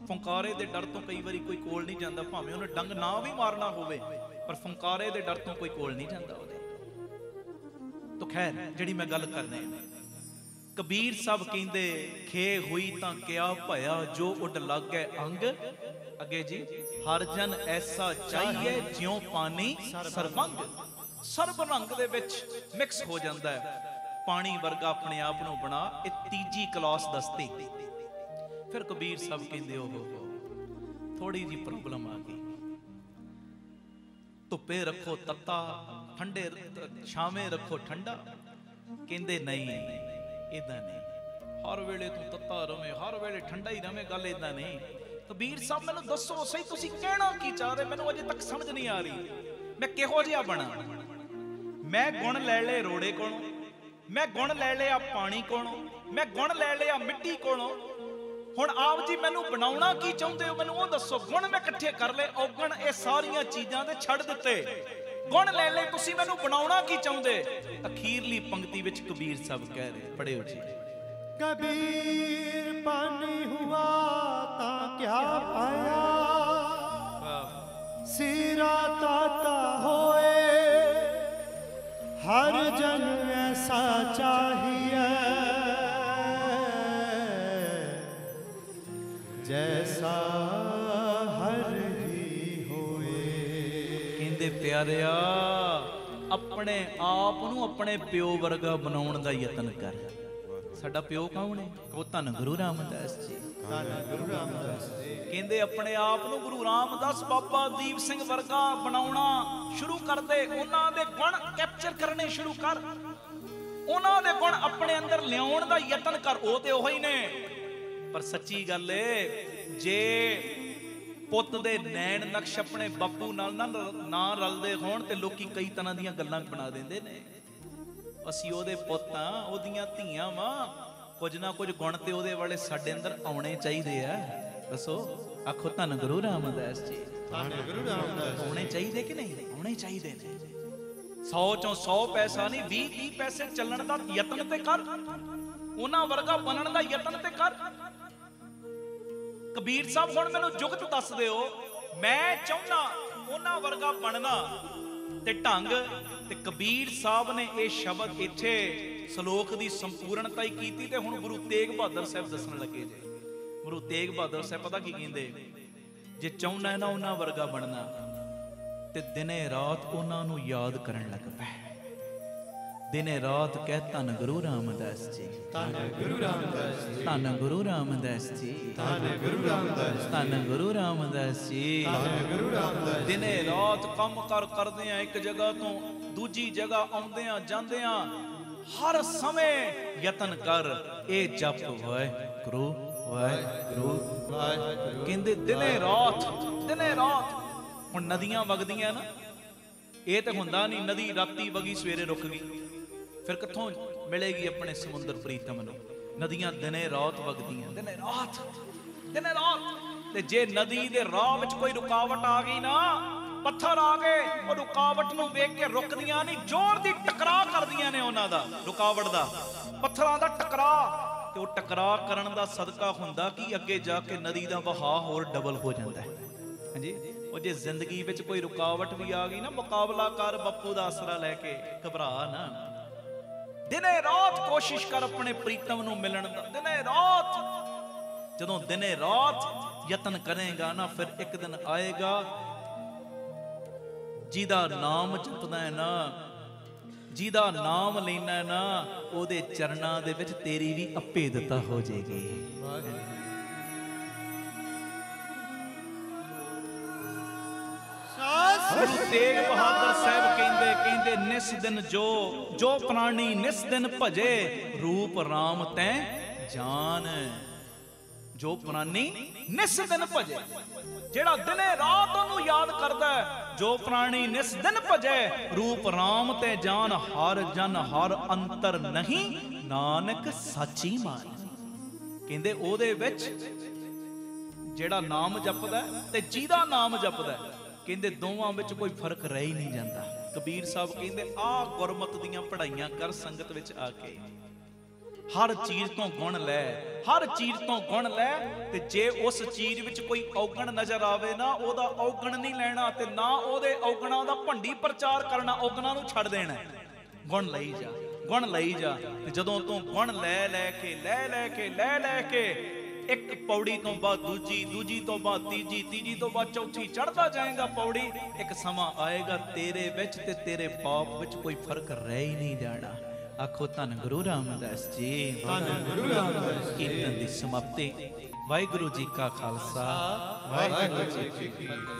ਫੁੰਕਾਰੇ ਦੇ ਡਰ ਤੋਂ ਕਈ ਵਾਰੀ ਕੋਈ ਕੋਲ ਨਹੀਂ ਜਾਂਦਾ, ਭਾਵੇਂ ਉਹਨੇ ਡੰਗ ਨਾ ਵੀ ਮਾਰਨਾ ਹੋਵੇ, ਪਰ ਫੁੰਕਾਰੇ ਦੇ ਡਰ ਤੋਂ ਕੋਈ ਕੋਲ ਨਹੀਂ ਜਾਂਦਾ ਉਹਦੇ। ਤਾਂ ਖੈਰ, ਜਿਹੜੀ ਮੈਂ ਗੱਲ ਕਰਨੀ, कबीर साहब कहते खे हुई तां क्या भया जो उड लागै अंग। अगे जी, हर जन ऐसा चाहिए ज्यों पानी सरबंग। सरब रंग दे विच मिक्स हो जाता है, पानी वर्गा अपने आप नूं बना। ये तीजी क्लास दसती। फिर कबीर साहब कहते ओहो थोड़ी जी प्रॉब्लम आ गई। धुप्पे रखो तत्ता, ठंडे छावे रखो ठंडा। कहते नहीं इदा नहीं, हर वेले तू तत्ता रवे, हर वेले ठंडा ही रवे, गल इदा नहीं। कबीर साहब मैनू दसो सही तुसी कहना की चाह रहे, मैनू अजे तक समझ नहीं आ रही। मैं किहो जिहा बना? मैं गुण लै ले रोड़े कोलों, मैं गुण लै लिया पानी कोलों, मैं गुण लै लिया मिट्टी कोलों। हुण आप जी मैनू बनाउणा की चाहुंदे हो? मैनू वो दसो। गुण मैं इकट्ठे कर ले, औगण ये सारियां चीजां ते छड़ दिते। गुण ले ले, तुसी मैनू बनाउणा की चाहुंदे? अखीरली पंक्ति विच कबीर साहब कह रहे, पढ़ियो जी। कबीर पानी हुआ ता क्या पाया, सिरा ताता होए हर जन ऐसा चाहिए जैसा हर ही होए। कहंदे प्यारिया अपने आप नूं अपने प्यो वर्गा बनाउण दा यतन कर। साडा प्यो कौन है? वो धन गुरु रामदास जी। धन गुरु रामदास जी। कहंदे अपने आप नूं गुरु रामदास बाबा दीप सिंह वर्गा बनाउणा शुरू कर दे। उन्हां दे गुण कैप्चर करने शुरू कर, उन्हां दे गुण अपने अंदर लियाउण दा यतन कर। वो ते ओही ने, पर सच्ची गल है जे पुੱਤ ਦੇ ਨੈਣ ਨਕਸ਼ ਆਪਣੇ ਬਾਪੂ ਨਾਲ ਨਾ ਰਲਦੇ ਹੋਣ ਤੇ ਲੋਕੀ ਕਈ ਤਰ੍ਹਾਂ ਦੀਆਂ ਗੱਲਾਂ ਬਣਾ ਦਿੰਦੇ ਨੇ। ਅਸੀਂ ਉਹਦੇ ਪੁੱਤ ਆ, ਉਹਦੀਆਂ ਧੀਆਂ ਵਾਂ, ਕੁਝ ਨਾ ਕੁਝ ਗੁਣ ਤੇ ਉਹਦੇ ਵਾਲੇ ਸਾਡੇ ਅੰਦਰ ਆਉਣੇ ਚਾਹੀਦੇ ਆ। ਦੱਸੋ, ਆਖੋ ਧੰਨ ਗੁਰੂ ਰਾਮਦਾਸ ਜੀ। ਧੰਨ ਗੁਰੂ ਰਾਮਦਾਸ। ਆਉਣੇ ਚਾਹੀਦੇ ਕਿ ਨਹੀਂ? ਆਉਣੇ ਚਾਹੀਦੇ ਨੇ। 100 ਚੋਂ 100 ਪੈਸਾ ਨਹੀਂ, 20-30 ਪੈਸੇ ਚੱਲਣ ਦਾ ਯਤਨ ਤੇ ਕਰ, ਉਹਨਾਂ ਵਰਗਾ ਬਣਨ ਦਾ ਯਤਨ ਤੇ ਕਰ। कबीर साहब हुण मैनूं जुगत दस दिओ, मैं चाहुंदा उन्हां वर्गा बनना ते ढंग। ते कबीर साहब ने यह शब्द इत्थे सलोक दी संपूर्णता ही कीती। ते हुण गुरु तेग बहादुर साहब दसण लगे जे। गुरु तेग बहादुर साहब पता की कहिंदे? जे चाहुंदा है ना उन्हां वर्गा बनना ते दिने रात उन्हां नूं याद करन लग पै। दिने रात कह धन गुरु रामदास जी, धन गुरु रामदास जी, धन गुरु रामदास जी, धन गुरु रामदास, धन गुरु रामदास जी, धन गुरु रामदास। दिने रात काम करदे आ, एक जगह तो दूजी जगह आउंदे आ जांदे आ, हर समय यतन कर ए जप वाहिगुरू वाहिगुरू वाहिगुरू। कहंदे दिने रात। हुण नदियां वगदियां ना, ये तो हुंदा नहीं नदी राती वगी सवेरे रुक गई, फिर कित्थों मिलेगी अपने समुंदर प्रीतम नूं? नदियां दिने रात वगदियां, दिने रात। ते जे नदी दे राह विच कोई रुकावट आ गई ना, पत्थर आ गए, वो रुकावट नूं वेख के रुकदियां नहीं, जोर दी टकराव करदियां ने उन्हां दा, रुकावट दा, पत्थरां दा टकराव। ते वो टकराव करन दा सदका हुंदा कि अगे जाके नदी दा वहाव होर डबल हो जांदा है। हां जी, ਉਹ ਜੇ ਜ਼ਿੰਦਗੀ ਵਿੱਚ ਕੋਈ ਰੁਕਾਵਟ ਵੀ ਆ ਗਈ ਨਾ, ਮੁਕਾਬਲਾ ਕਰ ਬਾਪੂ ਦਾ ਆਸਰਾ ਲੈ ਕੇ, ਘਬਰਾ ਨਾ। ਦਿਨੇ ਰਾਤ ਕੋਸ਼ਿਸ਼ ਕਰ ਆਪਣੇ ਪ੍ਰੀਤਮ ਨੂੰ ਮਿਲਣ ਦਾ। ਦਿਨੇ ਰਾਤ, ਜਦੋਂ ਦਿਨੇ ਰਾਤ ਯਤਨ ਕਰੇਗਾ ਨਾ, ਫਿਰ ਇੱਕ ਦਿਨ ਆਏਗਾ ਜਿਹਦਾ ਨਾਮ ਜਪਦਾ ਹੈ ਨਾ, ਜਿਹਦਾ ਨਾਮ ਲੈਣਾ ਹੈ ਨਾ, ਉਹਦੇ ਚਰਨਾਂ ਦੇ ਵਿੱਚ ਤੇਰੀ ਵੀ ਅਭੇਦਤਾ ਹੋ ਜਾਏਗੀ। गुरु तेग बहादुर साहब कहंदे निस दिन जो प्राणी निस दिन भजे, रूप राम तैं जान। जो प्राणी निस दिन भजे, जेड़ा दिने रात ओनू याद करदा है, जो प्राणी निस दिन भजे, रूप राम तैं जान। हर जन हर अंतर नहीं, नानक साची मान। कहंदे ओदे विच जेड़ा नाम जपदा ते जिहदा नाम जपदा, कहते दोवां विच कोई फर्क रह ही नहीं जाता। कबीर साहब कहते आ गुरमत दीयां पढ़ाइयां कर संगत विच आके, हर चीज तो गुण लै, हर चीज तो गुण लै। ते जे उस चीज विच कोई औगण नजर आवे ना, ओदा औगण नहीं लेना ते ना ओदे औगणां दा भंडी प्रचार करना, औगणां नूं छड्ड देना। गुण लई जा, ਗੁਣ ਲਈ ਜਾ। ਤੇ ਜਦੋਂ ਤੂੰ ਗੁਣ ਲੈ ਕੇ ਇੱਕ ਪੌੜੀ ਤੋਂ ਬਾਅਦ ਦੂਜੀ, ਦੂਜੀ ਤੋਂ ਬਾਅਦ ਤੀਜੀ, ਤੀਜੀ ਤੋਂ ਬਾਅਦ ਚੌਥੀ ਚੜ੍ਹਦਾ ਜਾਏਗਾ ਪੌੜੀ, ਇੱਕ ਸਮਾਂ ਆਏਗਾ ਤੇਰੇ ਵਿੱਚ ਤੇ ਤੇਰੇ ਪਾਪ ਵਿੱਚ ਕੋਈ ਫਰਕ ਰਹਿ ਹੀ ਨਹੀਂ ਜਾਣਾ। ਆਖੋ ਧੰਨ ਗੁਰੂ ਰਾਮਦਾਸ ਜੀ। ਧੰਨ ਗੁਰੂ ਰਾਮਦਾਸ ਜੀ। ਕੀਰਤਨ ਦੀ ਸਮਾਪਤੀ। ਵਾਹਿਗੁਰੂ ਜੀ ਕਾ ਖਾਲਸਾ, ਵਾਹਿਗੁਰੂ ਜੀ ਕੀ ਫਤਿਹ।